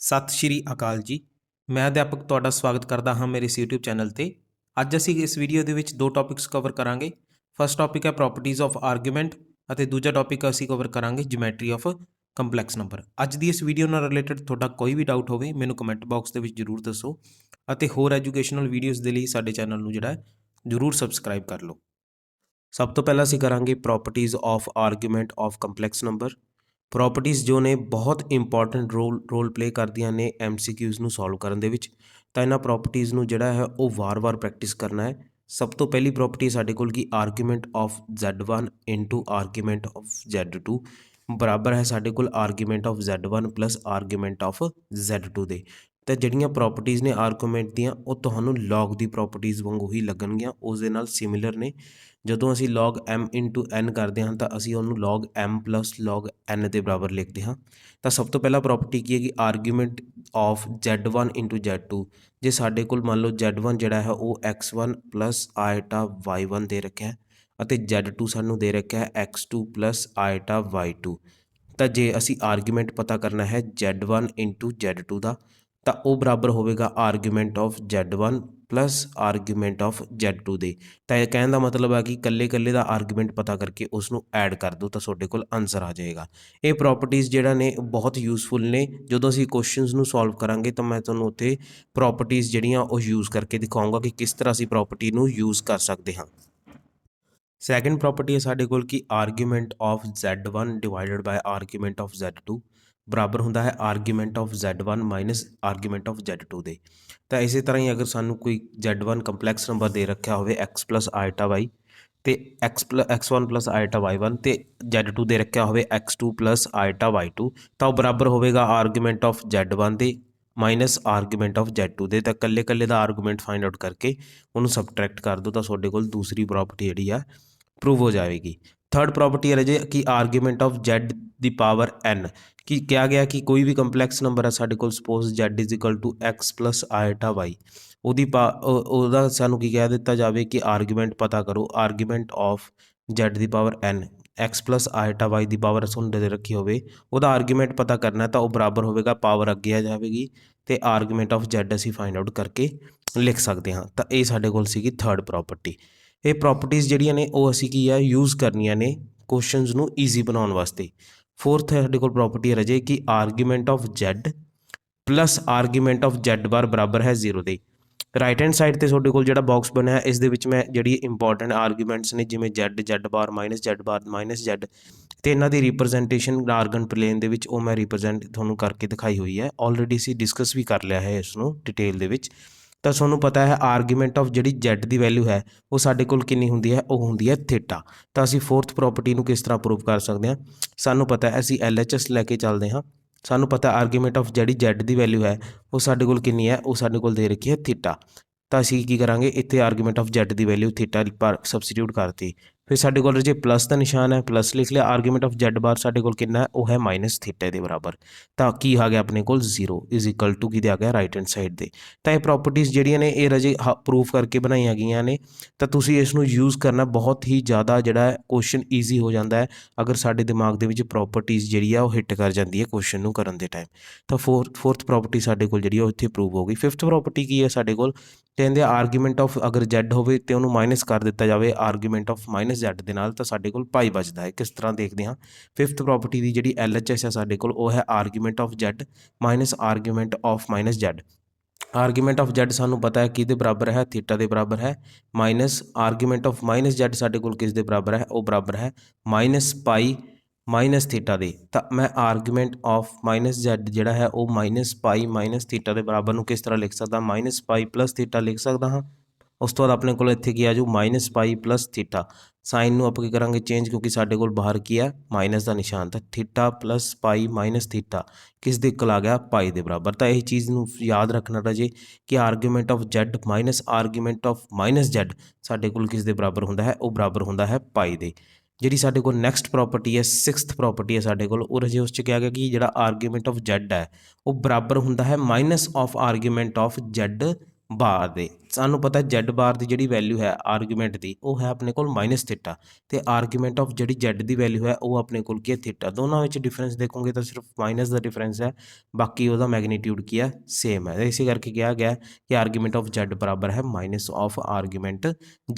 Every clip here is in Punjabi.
ਸਤਿ ਸ਼੍ਰੀ ਅਕਾਲ ਜੀ। ਮੈਂ ਅਧਿਆਪਕ ਤੁਹਾਡਾ ਸਵਾਗਤ ਕਰਦਾ ਹਾਂ ਮੇਰੇ ਇਸ YouTube ਚੈਨਲ ਤੇ। ਅੱਜ ਅਸੀਂ ਇਸ ਵੀਡੀਓ ਦੇ ਵਿੱਚ ਦੋ ਟੌਪਿਕਸ ਕਵਰ ਕਰਾਂਗੇ। ਫਸਟ ਟੌਪਿਕ ਹੈ ਪ੍ਰੋਪਰਟੀਜ਼ ਆਫ ਆਰਗੂਮੈਂਟ ਅਤੇ ਦੂਜਾ ਟੌਪਿਕ ਅਸੀਂ ਕਵਰ ਕਰਾਂਗੇ ਜਿਓਮੈਟਰੀ ਆਫ ਕੰਪਲੈਕਸ ਨੰਬਰ। ਅੱਜ ਦੀ ਇਸ ਵੀਡੀਓ ਨਾਲ ਰਿਲੇਟਡ ਤੁਹਾਡਾ ਕੋਈ ਵੀ ਡਾਊਟ ਹੋਵੇ ਮੈਨੂੰ ਕਮੈਂਟ ਬਾਕਸ ਦੇ ਵਿੱਚ ਜ਼ਰੂਰ ਦੱਸੋ ਅਤੇ ਹੋਰ ਐਜੂਕੇਸ਼ਨਲ ਵੀਡੀਓਜ਼ ਦੇ ਲਈ ਸਾਡੇ ਚੈਨਲ ਨੂੰ ਜਿਹੜਾ ਜ਼ਰੂਰ ਸਬਸਕ੍ਰਾਈਬ ਕਰ ਲਓ। ਸਭ ਤੋਂ ਪਹਿਲਾਂ ਅਸੀਂ ਕਰਾਂਗੇ properties of argument of complex number. Properties ਜੋ ਨੇ ਬਹੁਤ ਇੰਪੋਰਟੈਂਟ ਰੋਲ ਪਲੇ ਕਰਦੀਆਂ ਨੇ MCQs ਨੂੰ ਸੋਲਵ ਕਰਨ ਦੇ ਵਿੱਚ। ਤਾਂ ਇਹਨਾਂ ਪ੍ਰੋਪਰਟੀਜ਼ ਨੂੰ ਜਿਹੜਾ ਹੈ ਉਹ ਵਾਰ-ਵਾਰ ਪ੍ਰੈਕਟਿਸ ਕਰਨਾ ਹੈ। ਸਭ ਤੋਂ ਪਹਿਲੀ ਪ੍ਰੋਪਰਟੀ ਸਾਡੇ ਕੋਲ ਕੀ argument of Z1 into argument of Z2 ਬਰਾਬਰ ਹੈ ਸਾਡੇ ਕੋਲ argument of Z1 plus argument of Z2 ਦੇ। ਤਾਂ ਜਿਹੜੀਆਂ ਪ੍ਰੋਪਰਟੀਜ਼ ਨੇ ਆਰਗੂਮੈਂਟ ਦੀਆਂ ਉਹ ਤੁਹਾਨੂੰ ਲੌਗ ਦੀ ਪ੍ਰੋਪਰਟੀਜ਼ ਵਾਂਗੂ ਹੀ ਲੱਗਣਗੀਆਂ, ਉਸ ਦੇ ਨਾਲ ਸਿਮਿਲਰ ਨੇ। ਜਦੋਂ ਅਸੀਂ log m ਇੰਟੂ n ਕਰਦੇ ਹਾਂ ਤਾਂ ਅਸੀਂ ਉਹਨੂੰ log m plus log n ਦੇ ਬਰਾਬਰ ਲਿਖਦੇ ਹਾਂ। ਤਾਂ ਸਭ ਤੋਂ ਪਹਿਲਾਂ ਪ੍ਰੋਪਰਟੀ ਕੀ ਹੈਗੀ argument of Z1 into Z2। ਜੇ ਸਾਡੇ ਕੋਲ ਮੰਨ ਲਓ Z1 ਜਿਹੜਾ ਹੈ ਉਹ x1 ਪਲੱਸ ਆਇਟਾ y1 ਦੇ ਰੱਖਿਆ ਅਤੇ Z2 ਸਾਨੂੰ ਦੇ ਰੱਖਿਆ ਹੈ x2 ਪਲੱਸ ਆਇਟਾ y2। ਤਾਂ ਜੇ ਅਸੀਂ ਆਰਗੂਮੈਂਟ ਪਤਾ ਕਰਨਾ ਹੈ Z1 ਇੰਟੂ Z2 ਦਾ ਤਾਂ ਉਹ ਬਰਾਬਰ ਹੋਵੇਗਾ argument of Z1 plus argument of Z2 ਦੇ। ਤਾਂ ਇਹ ਕਹਿਣ ਦਾ ਮਤਲਬ ਹੈ ਕਿ ਇਕੱਲੇ ਦਾ ਆਰਗੂਮੈਂਟ ਪਤਾ ਕਰਕੇ ਉਸ ਨੂੰ ਐਡ ਕਰ ਦਿਓ ਤਾਂ ਤੁਹਾਡੇ ਕੋਲ ਆਨਸਰ ਆ ਜਾਏਗਾ। ਇਹ ਪ੍ਰੋਪਰਟੀਜ਼ ਜਿਹੜਾ ਨੇ ਬਹੁਤ ਯੂਜ਼ਫੁਲ ਨੇ। ਜਦੋਂ ਅਸੀਂ ਕੁਐਸਚਨਸ ਨੂੰ ਸੋਲਵ ਕਰਾਂਗੇ ਤਾਂ ਮੈਂ ਤੁਹਾਨੂੰ ਉੱਥੇ ਪ੍ਰੋਪਰਟੀਜ਼ ਜਿਹੜੀਆਂ ਉਹ ਯੂਜ਼ ਕਰਕੇ ਦਿਖਾਊਂਗਾ ਕਿ ਕਿਸ ਤਰ੍ਹਾਂ ਅਸੀਂ ਪ੍ਰੋਪਰਟੀ ਨੂੰ ਯੂਜ਼ ਕਰ ਸਕਦੇ ਹਾਂ। ਸੈਕਿੰਡ ਪ੍ਰੋਪਰਟੀ ਹੈ ਸਾਡੇ ਕੋਲ ਕਿ argument of Z1 divided by argument of Z2 ਬਰਾਬਰ ਹੁੰਦਾ ਹੈ argument of Z1 minus argument of Z2 ਦੇ। ਤਾਂ ਇਸੇ ਤਰ੍ਹਾਂ ਹੀ ਅਗਰ ਸਾਨੂੰ ਕੋਈ Z1 ਕੰਪਲੈਕਸ ਨੰਬਰ ਦੇ ਰੱਖਿਆ ਹੋਵੇ x ਪਲੱਸ ਆਇਟਾ y ਅਤੇ x1 ਪਲੱਸ ਆਇਟਾ y1 ਅਤੇ Z2 ਦੇ ਰੱਖਿਆ ਹੋਵੇ x2 ਪਲੱਸ ਆਇਟਾ y2 ਤਾਂ ਉਹ ਬਰਾਬਰ ਹੋਵੇਗਾ ਆਰਗੂਮੈਂਟ ਆਫ Z1 ਦੇ ਮਾਈਨਸ ਆਰਗੂਮੈਂਟ ਆਫ Z2 ਦੇ। ਤਾਂ ਇਕੱਲੇ ਦਾ ਆਰਗੂਮੈਂਟ ਫਾਈਂਡ ਆਊਟ ਕਰਕੇ ਉਹਨੂੰ ਸਬਟਰੈਕਟ ਕਰ ਦਿਓ ਤਾਂ ਤੁਹਾਡੇ ਕੋਲ ਦੂਸਰੀ ਪ੍ਰੋਪਰਟੀ ਜਿਹੜੀ ਆ ਪ੍ਰੂਵ ਹੋ ਜਾਵੇਗੀ। ਥਰਡ ਪ੍ਰੋਪਰਟੀ ਹੈ ਜੇ ਕਿ ਆਰਗੂਮੈਂਟ ਆਫ Z ਦੀ ਪਾਵਰ n ਕਿ ਕਿਹਾ ਗਿਆ ਕਿ ਕੋਈ ਵੀ ਕੰਪਲੈਕਸ ਨੰਬਰ ਹੈ ਸਾਡੇ ਕੋਲ suppose Z is equal to x plus iota y ਉਹਦਾ ਸਾਨੂੰ ਕੀ ਕਹਿ ਦਿੱਤਾ ਜਾਵੇ ਕਿ ਆਰਗੂਮੈਂਟ ਪਤਾ ਕਰੋ ਆਰਗੂਮੈਂਟ ਆਫ Z ਦੀ power n x plus iota y ਦੀ ਪਾਵਰ ਸਾਨੂੰ ਦੇ ਰੱਖੀ ਹੋਵੇ ਉਹਦਾ ਆਰਗੂਮੈਂਟ ਪਤਾ ਕਰਨਾ ਤਾਂ ਉਹ ਬਰਾਬਰ ਹੋਵੇਗਾ ਪਾਵਰ ਅੱਗੇ ਆ ਜਾਵੇਗੀ ਅਤੇ ਆਰਗੂਮੈਂਟ ਆਫ Z ਅਸੀਂ ਫਾਈਂਡ ਆਊਟ ਕਰਕੇ ਲਿਖ ਸਕਦੇ ਹਾਂ। ਤਾਂ ਇਹ ਸਾਡੇ ਕੋਲ ਸੀਗੀ ਥਰਡ ਪ੍ਰੋਪਰਟੀ। ਇਹ ਪ੍ਰੋਪਰਟੀਜ਼ ਜਿਹੜੀਆਂ ਨੇ ਉਹ ਅਸੀਂ ਕੀ ਆ ਯੂਜ਼ ਕਰਨੀਆਂ ਨੇ ਕੁਐਸਚਨਸ ਨੂੰ ਈਜ਼ੀ ਬਣਾਉਣ ਵਾਸਤੇ। ਫੋਰਥ ਸਾਡੇ ਕੋਲ ਪ੍ਰੋਪਰਟੀ ਹੈ ਰਾਜੇ ਕਿ argument of Z plus argument of Z ਬਾਰ ਬਰਾਬਰ ਹੈ 0 ਦੇ। ਰਾਈਟ ਹੈਂਡ ਸਾਈਡ 'ਤੇ ਤੁਹਾਡੇ ਕੋਲ ਜਿਹੜਾ ਬਾਕਸ ਬਣਿਆ ਇਸ ਦੇ ਵਿੱਚ ਮੈਂ ਜਿਹੜੀ ਇੰਪੋਰਟੈਂਟ ਆਰਗੂਮੈਂਟਸ ਨੇ ਜਿਵੇਂ Z ਬਾਰ ਮਾਈਨਸ Z ਅਤੇ ਇਹਨਾਂ ਦੀ ਰਿਪਰਜੈਂਟੇਸ਼ਨ ਆਰਗਨ ਪਲੇਨ ਦੇ ਵਿੱਚ ਉਹ ਮੈਂ ਰਿਪਰਜੈਂਟ ਤੁਹਾਨੂੰ ਕਰਕੇ ਦਿਖਾਈ ਹੋਈ ਹੈ। ਆਲਰੇਡੀ ਅਸੀਂ ਡਿਸਕਸ ਵੀ ਕਰ ਲਿਆ ਹੈ ਇਸ ਨੂੰ ਡਿਟੇਲ ਦੇ ਵਿੱਚ। ਤਾਂ ਤੁਹਾਨੂੰ ਪਤਾ ਹੈ ਆਰਗੂਮੈਂਟ ਆਫ ਜਿਹੜੀ Z ਦੀ ਵੈਲਿਊ ਹੈ ਉਹ ਸਾਡੇ ਕੋਲ ਕਿੰਨੀ ਹੁੰਦੀ ਹੈ, ਉਹ ਹੁੰਦੀ ਹੈ ਥੀਟਾ। ਤਾਂ ਅਸੀਂ ਫੋਰਥ ਪ੍ਰੋਪਰਟੀ ਨੂੰ ਕਿਸ ਤਰ੍ਹਾਂ ਪ੍ਰੂਵ ਕਰ ਸਕਦੇ ਹਾਂ। ਸਾਨੂੰ ਪਤਾ ਹੈ ਅਸੀਂ LHS ਲੈ ਕੇ ਚੱਲਦੇ ਹਾਂ। ਸਾਨੂੰ ਪਤਾ ਆਰਗੂਮੈਂਟ ਆਫ ਜਿਹੜੀ Z ਦੀ ਵੈਲਿਊ ਹੈ ਉਹ ਸਾਡੇ ਕੋਲ ਕਿੰਨੀ ਹੈ, ਉਹ ਸਾਡੇ ਕੋਲ ਦੇ ਰੱਖੀ ਹੈ ਥੀਟਾ। ਤਾਂ ਅਸੀਂ ਕੀ ਕਰਾਂਗੇ ਇੱਥੇ argument of Z the value theta ਪਰ ਸਬਸਟੀਟਿਊਟ ਕਰਤੀ। ਫਿਰ ਸਾਡੇ ਕੋਲ ਜੇ ਪਲੱਸ ਦਾ ਨਿਸ਼ਾਨ ਹੈ ਪਲੱਸ ਲਿਖ ਲਿਆ। ਆਰਗੂਮੈਂਟ ਆਫ Z ਬਾਰ ਸਾਡੇ ਕੋਲ ਕਿੰਨਾ ਹੈ, ਉਹ ਹੈ ਮਾਈਨਸ ਥੀਟਾ ਦੇ ਬਰਾਬਰ। ਤਾਂ ਕੀ ਆ ਗਿਆ ਆਪਣੇ ਕੋਲ 0 ਇਜ਼ ਇਕੁਅਲ ਟੂ ਕਿਹਦੇ ਆ ਗਿਆ ਰਾਈਟ ਹੈਂਡ ਸਾਈਡ ਦੇ। ਤਾਂ ਇਹ ਪ੍ਰੋਪਰਟੀਜ਼ ਜਿਹੜੀਆਂ ਨੇ ਇਹ ਰਾਜੇ ਪ੍ਰੂਫ ਕਰਕੇ ਬਣਾਈਆਂ ਗਈਆਂ ਨੇ। ਤਾਂ ਤੁਸੀਂ ਇਸ ਨੂੰ ਯੂਜ਼ ਕਰਨਾ ਬਹੁਤ ਹੀ ਜ਼ਿਆਦਾ ਜਿਹੜਾ ਕੁਐਸਚਨ ਈਜ਼ੀ ਹੋ ਜਾਂਦਾ ਹੈ ਅਗਰ ਸਾਡੇ ਦਿਮਾਗ ਦੇ ਵਿੱਚ ਪ੍ਰੋਪਰਟੀਜ਼ ਜਿਹੜੀ ਆ ਉਹ ਹਿੱਟ ਕਰ ਜਾਂਦੀ ਹੈ ਕੁਐਸਚਨ ਨੂੰ ਕਰਨ ਦੇ ਟਾਈਮ। ਤਾਂ ਫੋਰਥ ਪ੍ਰੋਪਰਟੀ ਸਾਡੇ ਕੋਲ ਜਿਹੜੀ ਉਹ ਇੱਥੇ ਪ੍ਰੂਵ ਹੋ ਗਈ। ਫਿਫਥ ਪ੍ਰੋਪਰਟੀ ਕੀ ਹੈ ਸਾਡੇ ਕੋਲ ਕਹਿੰਦੇ ਆਰਗੂਮੈਂਟ ਆਫ ਅਗਰ Z ਹੋਵੇ ਅਤੇ ਉਹਨੂੰ ਮਾਈਨਸ ਕਰ ਦਿੱਤਾ ਜਾਵੇ ਆਰਗੂਮੈਂਟ ਆਫ ਮਾਈਨਸ Z ਦੇ ਨਾਲ ਤਾਂ ਸਾਡੇ ਕੋਲ ਪਾਈ ਬਚਦਾ ਹੈ। ਕਿਸ ਤਰ੍ਹਾਂ ਦੇਖਦੇ ਹਾਂ ਫਿਫਥ ਪ੍ਰੋਪਰਟੀ ਦੀ ਜਿਹੜੀ LHS ਹੈ ਸਾਡੇ ਕੋਲ ਉਹ ਹੈ argument of Z minus argument of minus Z। Argument of Z ਸਾਨੂੰ ਪਤਾ ਹੈ ਕਿਹਦੇ ਬਰਾਬਰ ਹੈ, ਥੀਟਾ ਦੇ ਬਰਾਬਰ ਹੈ minus argument of minus Z ਸਾਡੇ ਕੋਲ ਕਿਸ ਦੇ ਬਰਾਬਰ ਹੈ, ਉਹ ਬਰਾਬਰ ਹੈ ਮਾਈਨਸ ਪਾਈ ਮਾਈਨਸ ਥੀਟਾ ਦੇ। ਤਾਂ ਮੈਂ ਆਰਗੂਮੈਂਟ ਆਫ ਮਾਈਨਸ Z ਜਿਹੜਾ ਹੈ ਉਹ ਮਾਈਨਸ ਪਾਈ ਮਾਈਨਸ ਥੀਟਾ ਦੇ ਬਰਾਬਰ ਨੂੰ ਕਿਸ ਤਰ੍ਹਾਂ ਲਿਖ ਸਕਦਾ, ਮਾਈਨਸ ਪਾਈ ਪਲੱਸ ਥੀਟਾ ਲਿਖ ਸਕਦਾ ਹਾਂ। ਉਸ ਤੋਂ ਬਾਅਦ ਆਪਣੇ ਕੋਲ ਇੱਥੇ ਕੀ ਆ ਜਾਊ ਮਾਈਨਸ ਪਾਈ ਪਲੱਸ ਥੀਟਾ। ਸਾਈਨ ਨੂੰ ਆਪਾਂ ਕੀ ਕਰਾਂਗੇ ਚੇਂਜ ਕਿਉਂਕਿ ਸਾਡੇ ਕੋਲ ਬਾਹਰ ਕੀ ਹੈ ਮਾਈਨਸ ਦਾ ਨਿਸ਼ਾਨ। ਤਾਂ ਥੀਟਾ ਪਲੱਸ ਪਾਈ ਮਾਈਨਸ ਥੀਟਾ ਕਿਸ ਦੇ ਇਕੁਅਲ ਆ ਗਿਆ ਪਾਈ ਦੇ ਬਰਾਬਰ। ਤਾਂ ਇਹ ਚੀਜ਼ ਨੂੰ ਯਾਦ ਰੱਖਣਾ ਰਾਜੇ ਕਿ argument of Z minus argument of minus Z ਸਾਡੇ ਕੋਲ ਕਿਸ ਦੇ ਬਰਾਬਰ ਹੁੰਦਾ ਹੈ, ਉਹ ਬਰਾਬਰ ਹੁੰਦਾ ਹੈ ਪਾਈ ਦੇ। ਜਿਹੜੀ ਸਾਡੇ ਕੋਲ ਨੈਕਸਟ ਪ੍ਰੋਪਰਟੀ ਹੈ ਸਿਕਸਥ ਪ੍ਰੋਪਰਟੀ ਹੈ ਸਾਡੇ ਕੋਲ ਉਹ ਰਾਜੇ ਉਸ 'ਚ ਕਿਹਾ ਗਿਆ ਕਿ ਜਿਹੜਾ ਆਰਗੂਮੈਂਟ ਆਫ Z ਹੈ ਉਹ ਬਰਾਬਰ ਹੁੰਦਾ ਹੈ minus of argument of Z ਬਾਰ ਦੇ। ਸਾਨੂੰ ਪਤਾ Z ਬਾਰ ਦੀ ਜਿਹੜੀ ਵੈਲਿਊ ਹੈ ਆਰਗੂਮੈਂਟ ਦੀ ਉਹ ਹੈ ਆਪਣੇ ਕੋਲ ਮਾਈਨਸ ਥੀਟਾ, ਤੇ ਆਰਗੂਮੈਂਟ ਆਫ ਜਿਹੜੀ Z ਦੀ ਵੈਲਿਊ ਹੈ ਉਹ ਆਪਣੇ ਕੋਲ ਕੀ ਹੈ ਥੀਟਾ। ਦੋਨਾਂ ਵਿੱਚ ਡਿਫਰੈਂਸ ਦੇਖੋਗੇ ਤਾਂ ਸਿਰਫ ਮਾਈਨਸ ਦਾ ਡਿਫਰੈਂਸ ਹੈ, ਬਾਕੀ ਉਹਦਾ ਮੈਗਨੀਟਿਊਡ ਕੀ ਹੈ ਸੇਮ ਹੈ। ਇਸੇ ਕਰਕੇ ਕਿਹਾ ਗਿਆ ਕਿ ਆਰਗੂਮੈਂਟ ਆਫ Z ਬਰਾਬਰ ਹੈ ਮਾਈਨਸ ਆਫ ਆਰਗੂਮੈਂਟ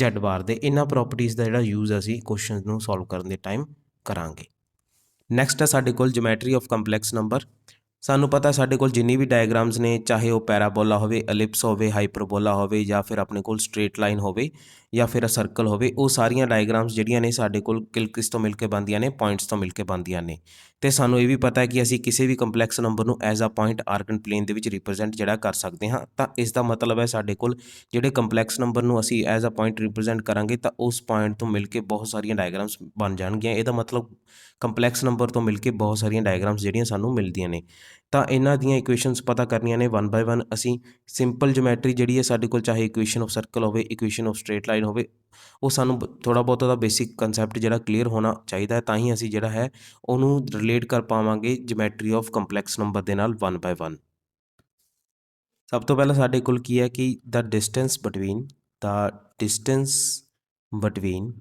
Z ਬਾਰ ਦੇ। ਇਹਨਾਂ ਪ੍ਰੋਪਰਟੀਜ਼ ਦਾ ਜਿਹੜਾ ਯੂਜ਼ ਅਸੀਂ ਕੁਐਸਚਨ ਨੂੰ ਸੋਲਵ ਕਰਨ ਦੇ ਟਾਈਮ ਕਰਾਂਗੇ। ਨੈਕਸਟ ਹੈ ਸਾਡੇ ਕੋਲ ਜਿਓਮੈਟਰੀ ਆਫ ਕੰਪਲੈਕਸ ਨੰਬਰ। ਸਾਨੂੰ ਪਤਾ ਸਾਡੇ ਕੋਲ ਜਿੰਨੀ ਵੀ ਡਾਇਗਰਾਮਸ ਨੇ, ਚਾਹੇ ਉਹ ਪੈਰਾਬੋਲਾ ਹੋਵੇ, ਐਲਿਪਸ ਹੋਵੇ, ਹਾਈਪਰਬੋਲਾ ਹੋਵੇ, ਜਾਂ ਫਿਰ ਆਪਣੇ ਕੋਲ ਸਟ੍ਰੇਟ ਲਾਈਨ ਹੋਵੇ, ਜਾਂ ਫਿਰ ਸਰਕਲ ਹੋਵੇ, ਉਹ ਸਾਰੀਆਂ ਡਾਇਗਰਾਮਸ ਜਿਹੜੀਆਂ ਨੇ ਸਾਡੇ ਕੋਲ ਕਿਸ ਤੋਂ ਮਿਲ ਕੇ ਬਣਦੀਆਂ ਨੇ, ਪੁਆਇੰਟਸ ਤੋਂ ਮਿਲ ਕੇ ਬਣਦੀਆਂ ਨੇ। ਤੇ ਸਾਨੂੰ ਇਹ ਵੀ ਪਤਾ ਹੈ ਕਿ ਅਸੀਂ ਕਿਸੇ ਵੀ ਕੰਪਲੈਕਸ ਨੰਬਰ ਨੂੰ as a point Argand plane ਦੇ ਵਿੱਚ ਰਿਪਰੈਜ਼ੈਂਟ ਜਿਹੜਾ ਕਰ ਸਕਦੇ ਹਾਂ। ਤਾਂ ਇਸ ਦਾ ਮਤਲਬ ਹੈ ਸਾਡੇ ਕੋਲ ਜਿਹੜੇ ਕੰਪਲੈਕਸ ਨੰਬਰ ਨੂੰ ਅਸੀਂ ਐਜ਼ ਅ ਪੁਆਇੰਟ ਰਿਪਰੈਜ਼ੈਂਟ ਕਰਾਂਗੇ ਤਾਂ ਉਸ ਪੁਆਇੰਟ ਤੋਂ ਮਿਲ ਕੇ ਬਹੁਤ ਸਾਰੀਆਂ ਡਾਇਗਰਾਮਸ ਬਣ ਜਾਣਗੀਆਂ। ਇਹਦਾ ਮਤਲਬ ਕੰਪਲੈਕਸ ਨੰਬਰ ਤੋਂ ਮਿਲ ਕੇ ਬਹੁਤ ਸਾਰੀਆਂ ਡਾਇਗਰਾਮਸ ਜਿਹੜੀਆਂ ਸਾਨੂੰ ਮਿਲਦੀਆਂ ਨੇ। ਤਾਂ ਇਹਨਾਂ ਦੀਆਂ ਇਕੁਏਸ਼ਨਸ ਪਤਾ ਕਰਨੀਆਂ ਨੇ 1 ਬਾਏ 1। ਅਸੀਂ ਸਿੰਪਲ ਜਿਓਮੈਟਰੀ ਜਿਹੜੀ ਹੈ ਸਾਡੇ ਕੋਲ, ਚਾਹੇ ਇਕੁਏਸ਼ਨ ਆਫ ਸਰਕਲ ਹੋਵੇ, ਇਕੁਏਸ਼ਨ ਆਫ ਸਟ੍ਰੇਟ ਲਾਈਨ ਹੋਵੇ, ਉਹ ਸਾਨੂੰ ਥੋੜ੍ਹਾ ਬਹੁਤਾ ਦਾ ਬੇਸਿਕ ਕਨਸੈਪਟ ਜਿਹੜਾ ਕਲੀਅਰ ਹੋਣਾ ਚਾਹੀਦਾ ਹੈ, ਤਾਂ ਹੀ ਅਸੀਂ ਜਿਹੜਾ ਹੈ ਉਹਨੂੰ ਰਿਲੇਟ ਕਰ ਪਾਵਾਂਗੇ ਜਿਓਮੈਟਰੀ ਆਫ ਕੰਪਲੈਕਸ ਨੰਬਰ ਦੇ ਨਾਲ 1 ਬਾਏ 1। ਸਭ ਤੋਂ ਪਹਿਲਾਂ ਸਾਡੇ ਕੋਲ ਕੀ ਹੈ ਕਿ the distance between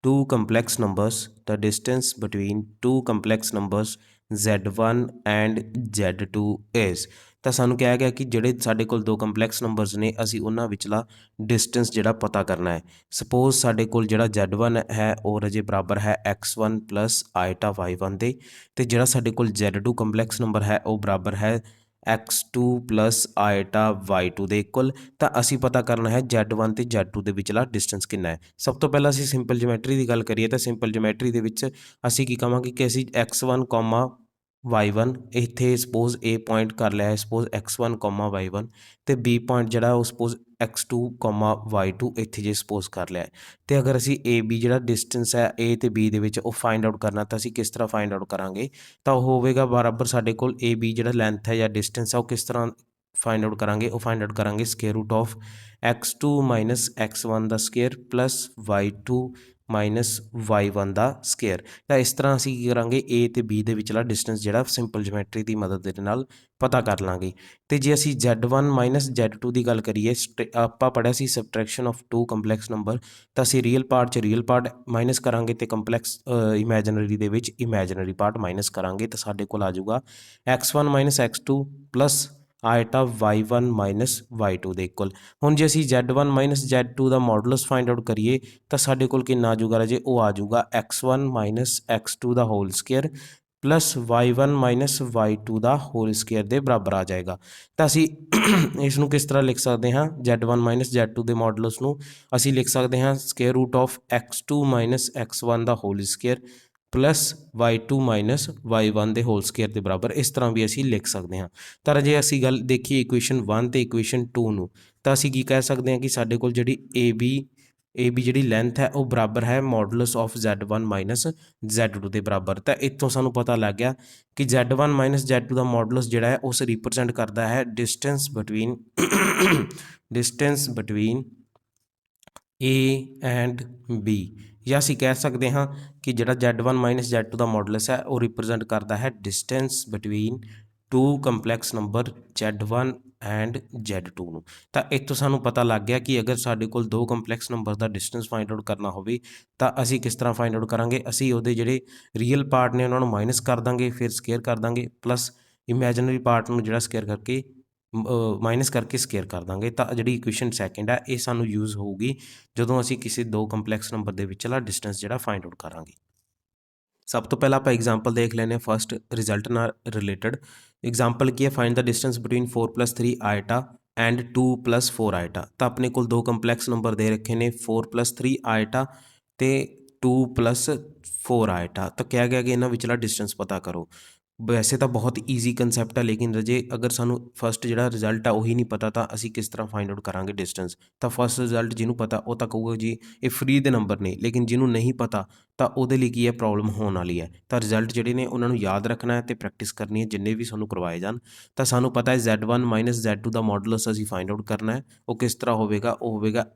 two complex numbers, the distance between two complex numbers Z1 and Z2 is। ਤਾਂ ਸਾਨੂੰ ਕਿਹਾ ਗਿਆ ਕਿ ਜਿਹੜੇ ਸਾਡੇ ਕੋਲ ਦੋ ਕੰਪਲੈਕਸ ਨੰਬਰਸ ਨੇ ਅਸੀਂ ਉਹਨਾਂ ਵਿਚਲਾ ਡਿਸਟੈਂਸ ਜਿਹੜਾ ਪਤਾ ਕਰਨਾ ਹੈ। ਸਪੋਜ਼ ਸਾਡੇ ਕੋਲ ਜਿਹੜਾ Z1 ਹੈ ਉਹ ਰਜੇ ਬਰਾਬਰ ਹੈ x1 ਪਲਸ ਆਈਟਾ y1 ਦੇ, ਅਤੇ ਜਿਹੜਾ ਸਾਡੇ ਕੋਲ Z2 ਕੰਪਲੈਕਸ ਨੰਬਰ ਹੈ ਉਹ ਬਰਾਬਰ ਹੈ x2 ਪਲਸ ਆਈਟਾ y2 ਦੇ ਇਕੁਅਲ। ਤਾਂ ਅਸੀਂ ਪਤਾ ਕਰਨਾ ਹੈ Z1 ਤੇ Z2 ਦੇ ਵਿਚਲਾ ਡਿਸਟੈਂਸ ਕਿੰਨਾ ਹੈ। ਸਭ ਤੋਂ ਪਹਿਲਾਂ ਅਸੀਂ ਸਿੰਪਲ ਜਿਓਮੈਟਰੀ ਦੀ ਗੱਲ ਕਰੀਏ ਤਾਂ ਸਿੰਪਲ ਜਿਓਮੈਟਰੀ ਦੇ ਵਿੱਚ ਅਸੀਂ ਕੀ ਕਹਾਂਗੇ ਕਿ ਅਸੀਂ x1 y1 ਇੱਥੇ ਸਪੋਜ਼ A ਪੁਆਇੰਟ ਕਰ ਲਿਆ ਹੈ, ਸਪੋਜ਼ x1 y1, ਅਤੇ B ਪੁਆਇੰਟ ਜਿਹੜਾ ਉਹ ਸਪੋਜ਼ x2 y2 ਇੱਥੇ ਜੇ ਸਪੋਜ਼ ਕਰ ਲਿਆ ਹੈ। ਅਤੇ ਅਗਰ ਅਸੀਂ AB ਜਿਹੜਾ ਡਿਸਟੈਂਸ ਹੈ A ਅਤੇ B ਦੇ ਵਿੱਚ ਉਹ ਫਾਈਂਡ ਆਊਟ ਕਰਨਾ, ਤਾਂ ਅਸੀਂ ਕਿਸ ਤਰ੍ਹਾਂ ਫਾਈਂਡ ਆਊਟ ਕਰਾਂਗੇ? ਤਾਂ ਉਹ ਹੋਵੇਗਾ ਬਰਾਬਰ ਸਾਡੇ ਕੋਲ AB ਜਿਹੜਾ ਲੈਂਥ ਹੈ ਜਾਂ ਡਿਸਟੈਂਸ ਹੈ ਉਹ ਕਿਸ ਤਰ੍ਹਾਂ ਫਾਈਂਡ ਆਊਟ ਕਰਾਂਗੇ? ਉਹ ਫਾਈਂਡ ਆਊਟ ਕਰਾਂਗੇ square root of x2 minus x1 ਦਾ square plus y2 minus y1 ਦਾ ਸਕੁਏਅਰ। ਤਾਂ ਇਸ ਤਰ੍ਹਾਂ ਅਸੀਂ ਕੀ ਕਰਾਂਗੇ A ਅਤੇ B ਦੇ ਵਿਚਲਾ ਡਿਸਟੈਂਸ ਜਿਹੜਾ ਸਿੰਪਲ ਜਿਓਮੈਟਰੀ ਦੀ ਮਦਦ ਦੇ ਨਾਲ ਪਤਾ ਕਰ ਲਾਂਗੇ। ਅਤੇ ਜੇ ਅਸੀਂ Z1 ਮਾਈਨਸ Z2 ਦੀ ਗੱਲ ਕਰੀਏ, ਆਪਾਂ ਪੜ੍ਹਿਆ ਸੀ ਸਬਟਰੈਕਸ਼ਨ ਆਫ ਟੂ ਕੰਪਲੈਕਸ ਨੰਬਰ, ਤਾਂ ਅਸੀਂ ਰੀਅਲ ਪਾਰਟ 'ਚ ਰੀਅਲ ਪਾਰਟ ਮਾਈਨਸ ਕਰਾਂਗੇ ਅਤੇ ਕੰਪਲੈਕਸ ਇਮੈਜਨਰੀ ਦੇ ਵਿੱਚ ਇਮੈਜਨਰੀ ਪਾਰਟ ਮਾਈਨਸ ਕਰਾਂਗੇ, ਤਾਂ ਸਾਡੇ ਕੋਲ ਆ ਜਾਊਗਾ x1 minus x2 plus ਆਈਟਾ y1 minus y2 ਦੇ ਇਕੁਅਲ। ਹੁਣ ਜੇ ਅਸੀਂ Z1 ਮਾਈਨਸ Z2 ਦਾ ਮੋਡੂਲਸ ਫਾਈਂਡ ਆਊਟ ਕਰੀਏ ਤਾਂ ਸਾਡੇ ਕੋਲ ਕਿੰਨਾ ਆ ਜਾਊਗਾ ਰਾਜੇ? ਉਹ ਆ ਜਾਊਗਾ x1 ਮਾਈਨਸ x2 ਦਾ whole square plus y1 minus y2 ਦਾ ਹੋਲ ਸਕੁਏਅਰ ਦੇ ਬਰਾਬਰ ਆ ਜਾਏਗਾ। ਤਾਂ ਅਸੀਂ ਇਸ ਨੂੰ ਕਿਸ ਤਰ੍ਹਾਂ ਲਿਖ ਸਕਦੇ ਹਾਂ? Z1 ਮਾਈਨਸ Z2 ਦੇ ਮੋਡੂਲਸ ਨੂੰ ਅਸੀਂ ਲਿਖ ਸਕਦੇ ਹਾਂ square root of x2 minus x1 ਦਾ whole square plus y2 minus y1 ਦੇ ਹੋਲ ਸਕੁਏਅਰ ਦੇ ਬਰਾਬਰ। ਇਸ ਤਰ੍ਹਾਂ ਵੀ ਅਸੀਂ ਲਿਖ ਸਕਦੇ ਹਾਂ। ਤਾਂ ਜੇ ਅਸੀਂ ਗੱਲ ਦੇਖੀਏ ਇਕੁਏਸ਼ਨ 1 ਅਤੇ ਇਕੁਏਸ਼ਨ 2 ਨੂੰ, ਤਾਂ ਅਸੀਂ ਕੀ ਕਹਿ ਸਕਦੇ ਹਾਂ ਕਿ ਸਾਡੇ ਕੋਲ ਜਿਹੜੀ AB ਜਿਹੜੀ ਲੈਂਥ ਹੈ ਉਹ ਬਰਾਬਰ ਹੈ modulus of Z1 minus Z2 ਦੇ ਬਰਾਬਰ। ਤਾਂ ਇੱਥੋਂ ਸਾਨੂੰ ਪਤਾ ਲੱਗ ਗਿਆ ਕਿ Z1 ਮਾਈਨਸ Z2 ਦਾ ਮੋਡੂਲਸ ਜਿਹੜਾ ਹੈ ਉਸ ਰਿਪਰੈਜ਼ੈਂਟ ਕਰਦਾ ਹੈ distance between A and B, ਜਾਂ ਅਸੀਂ ਕਹਿ ਸਕਦੇ ਹਾਂ ਕਿ ਜਿਹੜਾ Z1 ਮਾਈਨਸ Z2 ਦਾ ਮੋਡੂਲਸ ਹੈ ਉਹ ਰਿਪਰੈਜ਼ੈਂਟ ਕਰਦਾ ਹੈ distance between two complex number Z1 and Z2 ਨੂੰ। ਤਾਂ ਇੱਥੋਂ ਸਾਨੂੰ ਪਤਾ ਲੱਗ ਗਿਆ ਕਿ ਅਗਰ ਸਾਡੇ ਕੋਲ ਦੋ ਕੰਪਲੈਕਸ ਨੰਬਰ ਦਾ ਡਿਸਟੈਂਸ ਫਾਈਂਡ ਆਊਟ ਕਰਨਾ ਹੋਵੇ ਤਾਂ ਅਸੀਂ ਕਿਸ ਤਰ੍ਹਾਂ ਫਾਈਂਡ ਆਊਟ ਕਰਾਂਗੇ? ਅਸੀਂ ਉਹਦੇ ਜਿਹੜੇ ਰੀਅਲ ਪਾਰਟ ਨੇ ਉਹਨਾਂ ਨੂੰ ਮਾਈਨਸ ਕਰ ਦਾਂਗੇ, ਫਿਰ ਸਕੁਏਅਰ ਕਰ ਦਾਂਗੇ, ਪਲੱਸ ਇਮੈਜਨਰੀ ਪਾਰਟ ਨੂੰ ਜਿਹੜਾ ਸਕੁਏਅਰ ਕਰਕੇ ਮਾਈਨਸ ਕਰਕੇ ਸਕੁਏਅਰ ਕਰ ਦਾਂਗੇ। ਤਾਂ ਜਿਹੜੀ ਇਕੁਏਸ਼ਨ ਸੈਕਿੰਡ ਹੈ ਇਹ ਸਾਨੂੰ ਯੂਜ਼ ਹੋਊਗੀ ਜਦੋਂ ਅਸੀਂ ਕਿਸੇ ਦੋ ਕੰਪਲੈਕਸ ਨੰਬਰ ਦੇ ਵਿਚਲਾ ਡਿਸਟੈਂਸ ਜਿਹੜਾ ਫਾਈਂਡ ਆਊਟ ਕਰਾਂਗੇ। ਸਭ ਤੋਂ ਪਹਿਲਾਂ ਆਪਾਂ ਐਗਜ਼ਾਮਪਲ ਦੇਖ ਲੈਂਦੇ ਹਾਂ ਫਸਟ ਰਿਜ਼ਲਟ ਨਾਲ ਰਿਲੇਟਡ। ਐਗਜ਼ਾਮਪਲ ਕੀ ਹੈ? Find the distance between 4 plus 3 iota and 2 plus 4 iota. ਤਾਂ ਆਪਣੇ ਕੋਲ ਦੋ ਕੰਪਲੈਕਸ ਨੰਬਰ ਦੇ ਰੱਖੇ ਨੇ 4 ਪਲੱਸ 3 ਆਈਟਾ ਅਤੇ 2 ਪਲੱਸ 4 ਆਈਟਾ। ਤਾਂ ਕਿਹਾ ਗਿਆ ਕਿ ਇਹਨਾਂ ਵਿਚਲਾ ਡਿਸਟੈਂਸ ਪਤਾ ਕਰੋ। ਵੈਸੇ ਤਾਂ ਬਹੁਤ ਈਜ਼ੀ ਕੰਸੈਪਟ ਹੈ, ਲੇਕਿਨ ਜੇ ਅਗਰ ਸਾਨੂੰ ਫਸਟ ਜਿਹੜਾ ਰਿਜ਼ਲਟ ਆ ਉਹੀ ਨਹੀਂ ਪਤਾ ਤਾਂ ਅਸੀਂ ਕਿਸ ਤਰ੍ਹਾਂ ਫਾਈਂਡ ਆਊਟ ਕਰਾਂਗੇ ਡਿਸਟੈਂਸ? ਤਾਂ ਫਸਟ ਰਿਜ਼ਲਟ ਜਿਹਨੂੰ ਪਤਾ ਉਹ ਤਾਂ ਕਹੂਗਾ ਜੀ ਇਹ ਫ੍ਰੀ ਦੇ ਨੰਬਰ ਨੇ, ਲੇਕਿਨ ਜਿਹਨੂੰ ਨਹੀਂ ਪਤਾ ਤਾਂ ਉਹਦੇ ਲਈ ਕੀ ਹੈ ਪ੍ਰੋਬਲਮ ਹੋਣ ਵਾਲੀ ਹੈ। ਤਾਂ ਰਿਜ਼ਲਟ ਜਿਹੜੇ ਨੇ ਉਹਨਾਂ ਨੂੰ ਯਾਦ ਰੱਖਣਾ ਹੈ ਅਤੇ ਪ੍ਰੈਕਟਿਸ ਕਰਨੀ ਹੈ ਜਿੰਨੇ ਵੀ ਸਾਨੂੰ ਕਰਵਾਏ ਜਾਣ। ਤਾਂ ਸਾਨੂੰ ਪਤਾ ਹੈ Z1 ਮਾਈਨਸ Z2 ਦਾ ਮੋਡੂਲਸ ਅਸੀਂ ਫਾਈਂਡ ਆਊਟ ਕਰਨਾ ਹੈ। ਉਹ ਕਿਸ ਤਰ੍ਹਾਂ ਹੋਵੇਗਾ? ਉਹ ਹੋਵੇਗਾ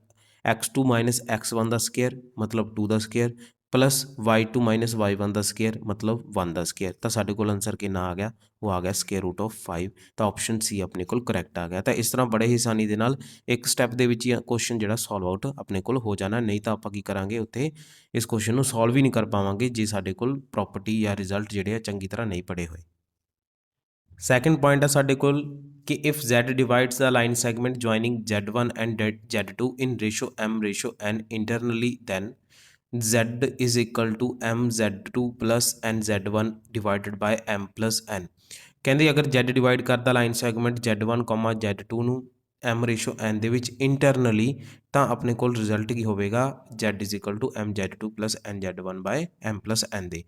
x2 ਮਾਈਨਸ x1 ਦਾ ਸਕੁਏਅਰ ਮਤਲਬ 2 ਦਾ square plus y2 minus y1 का स्केयर मतलब 1 का स्केयर। तो साढ़े को आंसर कितना आ गया, वो आ गया स्केयर रूट ऑफ 5। तो ऑप्शन सी अपने को करैक्ट आ गया। तो इस तरह बड़े ही आसानी के नाल एक स्टैप के विच ही क्वेश्चन जो सॉल्व आउट अपने को हो जाना। नहीं तो आप की करांगे उत्थे इस क्वेश्चन को सॉल्व ही नहीं कर पावांगे जे साडे कोल प्रॉपर्टी या रिजल्ट जिहड़े चंगी तरह नहीं पढ़े हुए। सैकेंड पॉइंट है साडे कोल कि if Z divides the line segment joining Z1 and Z2 in ratio M ratio N internally then Z is equal to MZ2 plus NZ1 divided by M plus N। कहते अगर Z डिवाइड करता लाइन सैगमेंट Z1 Z2 ਨੂੰ M रेशो N ਦੇ ਵਿੱਚ इंटरनली ਤਾਂ ਆਪਣੇ ਕੋਲ ਰਿਜ਼ਲਟ ਕੀ ਹੋਵੇਗਾ Z is equal to MZ2 plus NZ1 by M plus N ਦੇ।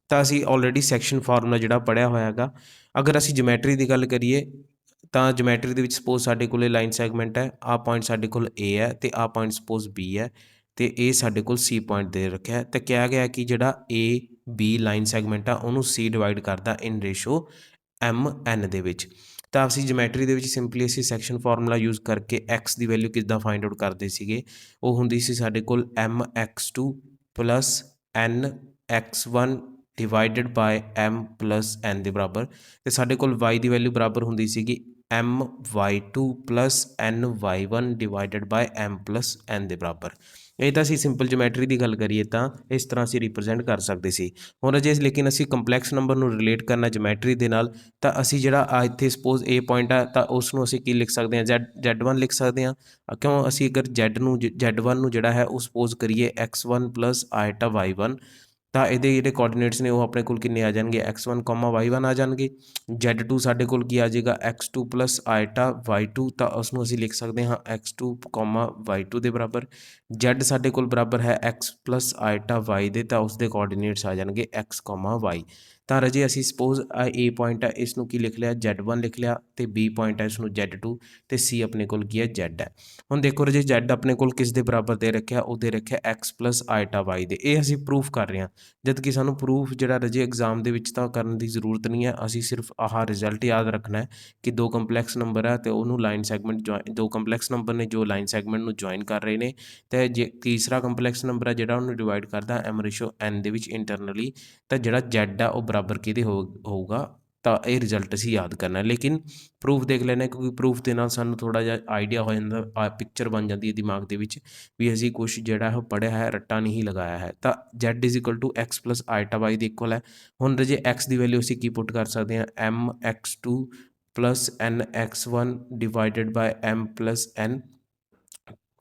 ਤਾਂ ਅਸੀਂ ਆਲਰੇਡੀ ਸੈਕਸ਼ਨ ਫਾਰਮੂਲਾ ਜਿਹੜਾ ਪੜਿਆ ਹੋਇਆ ਹੈਗਾ। ਅਗਰ ਅਸੀਂ ਜਿਓਮੈਟਰੀ ਦੀ ਗੱਲ ਕਰੀਏ ਤਾਂ ਜਿਓਮੈਟਰੀ ਦੇ ਵਿੱਚ ਸਪੋਜ਼ ਸਾਡੇ ਕੋਲੇ ਲਾਈਨ ਸੈਗਮੈਂਟ ਹੈ, ਆਹ ਪੁਆਇੰਟ ਸਾਡੇ ਕੋਲ A ਹੈ ਤੇ ਆਹ ਪੁਆਇੰਟ ਸਪੋਜ਼ B ਹੈ ਤੇ ਇਹ ਸਾਡੇ ਕੋਲ C ਪੁਆਇੰਟ ਦੇ ਰੱਖਿਆ ਤੇ ਕਿਹਾ ਗਿਆ ਕਿ ਜਿਹੜਾ A B ਲਾਈਨ ਸੈਗਮੈਂਟ ਆ ਉਹਨੂੰ C ਡਿਵਾਈਡ ਕਰਦਾ ਇਨ ਰੇਸ਼ੋ M N ਦੇ ਵਿੱਚ। ਤਾਂ ਅਸੀਂ ਜਿਓਮੈਟਰੀ ਦੇ ਵਿੱਚ ਸਿੰਪਲੀ ਅਸੀਂ ਸੈਕਸ਼ਨ ਫਾਰਮੂਲਾ ਯੂਜ਼ ਕਰਕੇ x ਦੀ ਵੈਲਿਊ ਕਿੱਦਾਂ ਫਾਈਂਡ ਆਊਟ ਕਰਦੇ ਸੀਗੇ, ਉਹ ਹੁੰਦੀ ਸੀ ਸਾਡੇ ਕੋਲ mx2 plus nx1 divided by m plus n ਦੇ ਬਰਾਬਰ। ਤੇ ਸਾਡੇ ਕੋਲ y ਦੀ ਵੈਲਿਊ ਬਰਾਬਰ ਹੁੰਦੀ ਸੀਗੀ my2 plus ny1 divided by m plus n ਦੇ ਬਰਾਬਰ। ਇਹ ਤਾਂ ਅਸੀਂ ਸਿੰਪਲ ਜਿਓਮੈਟਰੀ ਦੀ ਗੱਲ ਕਰੀਏ ਤਾਂ ਇਸ ਤਰ੍ਹਾਂ ਅਸੀਂ ਰਿਪਰੈਜ਼ੈਂਟ ਕਰ ਸਕਦੇ ਸੀ। ਹੁਣ ਜੇ ਲੇਕਿਨ ਅਸੀਂ ਕੰਪਲੈਕਸ ਨੰਬਰ ਨੂੰ ਰਿਲੇਟ ਕਰਨਾ ਜਿਓਮੈਟਰੀ ਦੇ ਨਾਲ ਤਾਂ ਅਸੀਂ ਜਿਹੜਾ ਆ ਇੱਥੇ ਸਪੋਜ਼ A ਪੁਆਇੰਟ ਆ ਤਾਂ ਉਸ ਨੂੰ ਅਸੀਂ ਕੀ ਲਿਖ ਸਕਦੇ ਹਾਂ Z1 ਲਿਖ ਸਕਦੇ ਹਾਂ। ਕਿਉਂ ਅਸੀਂ ਅਗਰ Z1 ਨੂੰ ਜਿਹੜਾ ਹੈ ਉਹ ਸਪੋਜ਼ ਕਰੀਏ x1 ਪਲਸ ਆਇਟਾ y1 ਤਾਂ ਇਹਦੇ ਜਿਹੜੇ ਕੋਆਰਡੀਨੇਟਸ ਨੇ ਉਹ ਆਪਣੇ ਕੋਲ ਕਿੰਨੇ ਆ ਜਾਣਗੇ x1 y1 ਆ ਜਾਣਗੇ। Z2 ਸਾਡੇ ਕੋਲ ਕੀ ਆ ਜਾਏਗਾ x2 ਪਲਸ ਆਇਟਾ y2 ਤਾਂ ਉਸ ਨੂੰ ਅਸੀਂ ਲਿਖ ਸਕਦੇ ਹਾਂ x2 y2 ਦੇ ਬਰਾਬਰ। Z ਸਾਡੇ ਕੋਲ ਬਰਾਬਰ ਹੈ x ਪਲਸ ਆਇਟਾ y ਦੇ ਤਾਂ ਉਸ ਦੇ ਕੋਆਰਡੀਨੇਟਸ ਆ ਜਾਣਗੇ x y। ਤਾਂ ਰਜੇ ਅਸੀਂ ਸਪੋਜ਼ A ਪੁਆਇੰਟ ਹੈ ਇਸ ਨੂੰ ਕੀ ਲਿਖ ਲਿਆ Z1 ਲਿਖ ਲਿਆ ਤੇ B ਪੁਆਇੰਟ ਹੈ ਇਸ ਨੂੰ Z2 ਤੇ C ਆਪਣੇ ਕੋਲ ਕੀ ਹੈ Z ਹੈ। ਹੁਣ ਦੇਖੋ ਰਜੇ Z ਆਪਣੇ ਕੋਲ ਕਿਸ ਦੇ ਬਰਾਬਰ ਦੇ ਰੱਖਿਆ, ਉਹ ਦੇ ਰੱਖਿਆ x ਪਲਸ ਆਇਟਾ y ਦੇ। ਇਹ ਅਸੀਂ ਪ੍ਰੂਫ ਕਰ ਰਹੇ ਹਾਂ, ਜਦ ਕਿ ਸਾਨੂੰ ਪ੍ਰੂਫ ਜਿਹੜਾ ਰਜੇ ਐਗਜ਼ਾਮ ਦੇ ਵਿੱਚ ਤਾਂ ਕਰਨ ਦੀ ਜ਼ਰੂਰਤ ਨਹੀਂ ਹੈ। ਅਸੀਂ ਸਿਰਫ ਆਹ ਰਿਜ਼ਲਟ ਯਾਦ ਰੱਖਣਾ ਹੈ ਕਿ ਦੋ ਕੰਪਲੈਕਸ ਨੰਬਰ ਹੈ ਤੇ ਉਹਨੂੰ ਲਾਈਨ ਸੈਗਮੈਂਟ ਦੋ ਕੰਪਲੈਕਸ ਨੰਬਰ ਨੇ ਜੋ ਲਾਈਨ ਸੈਗਮੈਂਟ ਨੂੰ ਜੁਆਇਨ ਕਰ ਰਹੇ ਨੇ ਤੇ ਜੇ ਤੀਸਰਾ ਕੰਪਲੈਕਸ ਨੰਬਰ ਹੈ ਜਿਹੜਾ ਉਹਨੂੰ ਡਿਵਾਈਡ ਕਰਦਾ M ਰੇਸ਼ੋ N ਦੇ ਵਿੱਚ ਇੰਟਰਨਲੀ ਤਾਂ ਜਿਹੜਾ Z ਆ ਉਹ ਬਰਾਬਰ ਕਿਹਦੇ ਹੋਊਗਾ। ਤਾਂ ਇਹ ਰਿਜ਼ਲਟ ਅਸੀਂ ਯਾਦ ਕਰਨਾ। ਲੇਕਿਨ ਪ੍ਰੂਫ ਦੇਖ ਲੈਣਾ ਕਿਉਂਕਿ ਪ੍ਰੂਫ ਦੇ ਨਾਲ ਸਾਨੂੰ ਥੋੜ੍ਹਾ ਜਿਹਾ ਆਈਡੀਆ ਹੋ ਜਾਂਦਾ, ਪਿਕਚਰ ਬਣ ਜਾਂਦੀ ਹੈ ਦਿਮਾਗ ਦੇ ਵਿੱਚ ਵੀ ਅਸੀਂ ਕੁਛ ਜਿਹੜਾ ਉਹ ਪੜ੍ਹਿਆ ਹੈ ਰੱਟਾ ਨਹੀਂ ਲਗਾਇਆ ਹੈ। ਤਾਂ Z is equal to x plus iota y ਦੇ ਇਕੁਅਲ ਹੈ। ਹੁਣ ਜੇ x ਦੀ ਵੈਲਿਊ ਅਸੀਂ ਕੀ ਪੁੱਟ ਕਰ ਸਕਦੇ ਹਾਂ mx2 plus nx1 divided by m plus n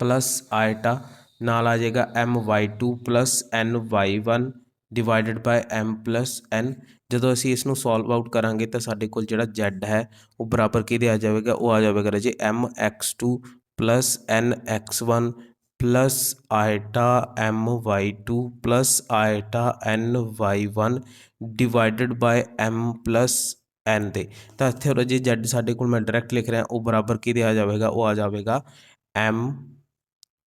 plus iota ਨਾਲ ਆ ਜਾਏਗਾ my2 plus ny1 divided by m plus n। ਜਦੋਂ ਅਸੀਂ ਇਸ ਨੂੰ ਸੋਲਵ ਆਊਟ ਕਰਾਂਗੇ ਤਾਂ ਸਾਡੇ ਕੋਲ ਜਿਹੜਾ Z ਹੈ ਉਹ ਬਰਾਬਰ ਕਿਹਦੇ ਆ ਜਾਵੇਗਾ, ਉਹ ਆ ਜਾਵੇਗਾ ਰਾਜੇ mx2 plus nx1 plus iota my2 plus iota ny1 divided by m plus n ਦੇ। ਤਾਂ ਇੱਥੇ ਰਾਜੇ Z ਸਾਡੇ ਕੋਲ ਮੈਂ ਡਾਇਰੈਕਟ ਲਿਖ ਰਿਹਾ ਉਹ ਬਰਾਬਰ ਕਿਹਦੇ ਆ ਜਾਵੇਗਾ, ਉਹ ਆ ਜਾਵੇਗਾ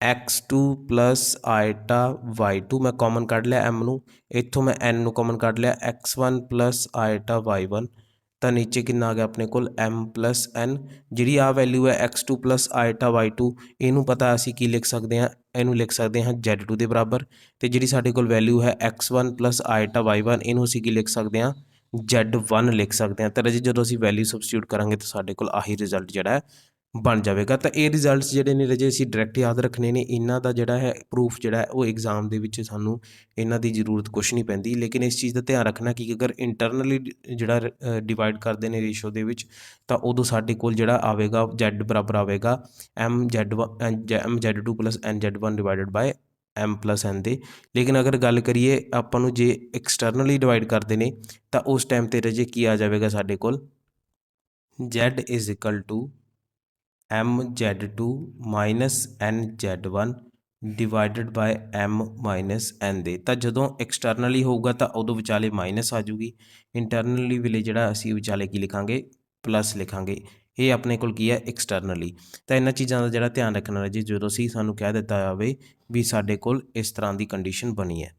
x2 ਪਲਸ ਆਇਟਾ y2 ਮੈਂ ਕਾਮਨ ਕੱਢ ਲਿਆ m ਨੂੰ, ਇੱਥੋਂ ਮੈਂ n ਨੂੰ ਕਾਮਨ ਕੱਢ ਲਿਆ x1 ਪਲਸ ਆਇਟਾ y1 ਤਾਂ ਨੀਚੇ ਕਿੰਨਾ ਆ ਗਿਆ ਆਪਣੇ ਕੋਲ m ਪਲਸ n। ਜਿਹੜੀ ਆ ਵੈਲਿਊ ਹੈ x2 ਪਲਸ ਆਇਟਾ y2 ਇਹਨੂੰ ਪਤਾ ਅਸੀਂ ਕੀ ਲਿਖ ਸਕਦੇ ਹਾਂ, ਇਹਨੂੰ ਲਿਖ ਸਕਦੇ ਹਾਂ Z2 ਦੇ ਬਰਾਬਰ। ਤੇ ਜਿਹੜੀ ਸਾਡੇ ਕੋਲ ਵੈਲਿਊ ਹੈ x1 ਪਲਸ ਆਇਟਾ y1 ਇਹਨੂੰ ਅਸੀਂ ਕੀ ਲਿਖ ਸਕਦੇ ਹਾਂ Z1 ਲਿਖ ਸਕਦੇ ਹਾਂ। ਤਾਂ ਰਾਜੇ ਜਦੋਂ ਅਸੀਂ ਵੈਲਿਊ ਸਬਸਟੀਟਿਊਟ ਕਰਾਂਗੇ ਤਾਂ ਸਾਡੇ ਕੋਲ ਆਹੀ ਰਿਜ਼ਲਟ ਜਿਹੜਾ ਹੈ ਬਣ ਜਾਵੇਗਾ। ਤਾਂ ਇਹ ਰਿਜ਼ਲਟਸ ਜਿਹੜੇ ਨੇ ਰਾਜੇ ਅਸੀਂ ਡਾਇਰੈਕਟ ਯਾਦ ਰੱਖਣੇ ਨੇ। ਇਹਨਾਂ ਦਾ ਜਿਹੜਾ ਹੈ ਪ੍ਰੂਫ ਜਿਹੜਾ ਹੈ ਉਹ ਐਗਜ਼ਾਮ ਦੇ ਵਿੱਚ ਸਾਨੂੰ ਇਹਨਾਂ ਦੀ ਜ਼ਰੂਰਤ ਕੁਛ ਨਹੀਂ ਪੈਂਦੀ। ਲੇਕਿਨ ਇਸ ਚੀਜ਼ ਦਾ ਧਿਆਨ ਰੱਖਣਾ ਕਿ ਅਗਰ ਇੰਟਰਨਲੀ ਜਿਹੜਾ ਡਿਵਾਈਡ ਕਰਦੇ ਨੇ ਰੇਸ਼ੋ ਦੇ ਵਿੱਚ ਤਾਂ ਉਦੋਂ ਸਾਡੇ ਕੋਲ ਜਿਹੜਾ ਆਵੇਗਾ Z ਬਰਾਬਰ ਆਵੇਗਾ MZ2 plus NZ1 divided by M plus N ਦੇ। ਲੇਕਿਨ ਅਗਰ ਗੱਲ ਕਰੀਏ ਆਪਾਂ ਨੂੰ ਜੇ ਐਕਸਟਰਨਲੀ ਡਿਵਾਈਡ ਕਰਦੇ ਨੇ ਤਾਂ ਉਸ ਟਾਈਮ 'ਤੇ ਰਾਜੇ ਕੀ ਆ ਜਾਵੇਗਾ ਸਾਡੇ ਕੋਲ Z is equal to MZ2 minus NZ1 divided by M minus N ਦੇ। ਤਾਂ ਜਦੋਂ ਐਕਸਟਰਨਲੀ ਹੋਊਗਾ ਤਾਂ ਉਦੋਂ ਵਿਚਾਲੇ ਮਾਈਨਸ ਆ ਜੂਗੀ, ਇੰਟਰਨਲੀ ਵੇਲੇ ਜਿਹੜਾ ਅਸੀਂ ਵਿਚਾਲੇ ਕੀ ਲਿਖਾਂਗੇ ਪਲੱਸ ਲਿਖਾਂਗੇ। ਇਹ ਆਪਣੇ ਕੋਲ ਕੀ ਹੈ ਐਕਸਟਰਨਲੀ। ਤਾਂ ਇਹਨਾਂ ਚੀਜ਼ਾਂ ਦਾ ਜਿਹੜਾ ਧਿਆਨ ਰੱਖਣਾ ਜੀ ਜਦੋਂ ਅਸੀਂ ਸਾਨੂੰ ਕਹਿ ਦਿੱਤਾ ਜਾਵੇ ਵੀ ਸਾਡੇ ਕੋਲ ਇਸ ਤਰ੍ਹਾਂ ਦੀ ਕੰਡੀਸ਼ਨ ਬਣੀ ਹੈ।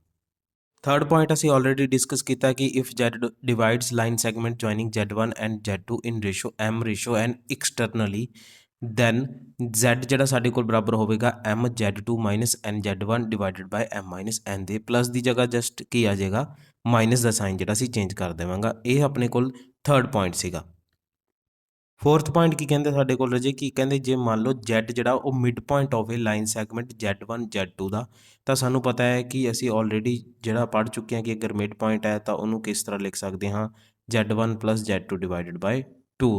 ਥਰਡ ਪੁਆਇੰਟ ਅਸੀਂ ਆਲਰੇਡੀ ਡਿਸਕਸ ਕੀਤਾ ਕਿ if Z divides line segment joining Z1 and Z2 in ratio M ratio N externally then z ਜਿਹੜਾ ਸਾਡੇ ਕੋਲ ਬਰਾਬਰ ਹੋਵੇਗਾ mz2 minus nz1 divided by m minus n ਦੇ ਪਲੱਸ ਦੀ ਜਗ੍ਹਾ ਜਸਟ ਕੀ ਆ ਜਾਏਗਾ ਮਾਈਨਸ ਦਾ ਸਾਈਨ ਜਿਹੜਾ ਅਸੀਂ ਚੇਂਜ ਕਰ ਦੇਵਾਂਗਾ। ਇਹ ਆਪਣੇ ਕੋਲ ਥਰਡ ਪੁਆਇੰਟ ਸੀਗਾ। ਫੋਰਥ ਪੁਆਇੰਟ ਕੀ ਕਹਿੰਦੇ ਸਾਡੇ ਕੋਲ ਰਾਜੇ, ਕੀ ਕਹਿੰਦੇ ਜੇ ਮੰਨ ਲਓ z ਜਿਹੜਾ ਉਹ ਮਿਡ ਪੁਆਇੰਟ ਹੋਵੇ ਲਾਈਨ ਸੈਗਮੈਂਟ z1 z2 ਦਾ, ਤਾਂ ਸਾਨੂੰ ਪਤਾ ਹੈ ਕਿ ਅਸੀਂ ਆਲਰੇਡੀ ਜਿਹੜਾ ਪੜ੍ਹ ਚੁੱਕੇ ਹਾਂ ਕਿ ਅਗਰ ਮਿਡ ਪੁਆਇੰਟ ਹੈ ਤਾਂ ਉਹਨੂੰ ਕਿਸ ਤਰ੍ਹਾਂ ਲਿਖ ਸਕਦੇ ਹਾਂ z1 plus z2 divided by 2।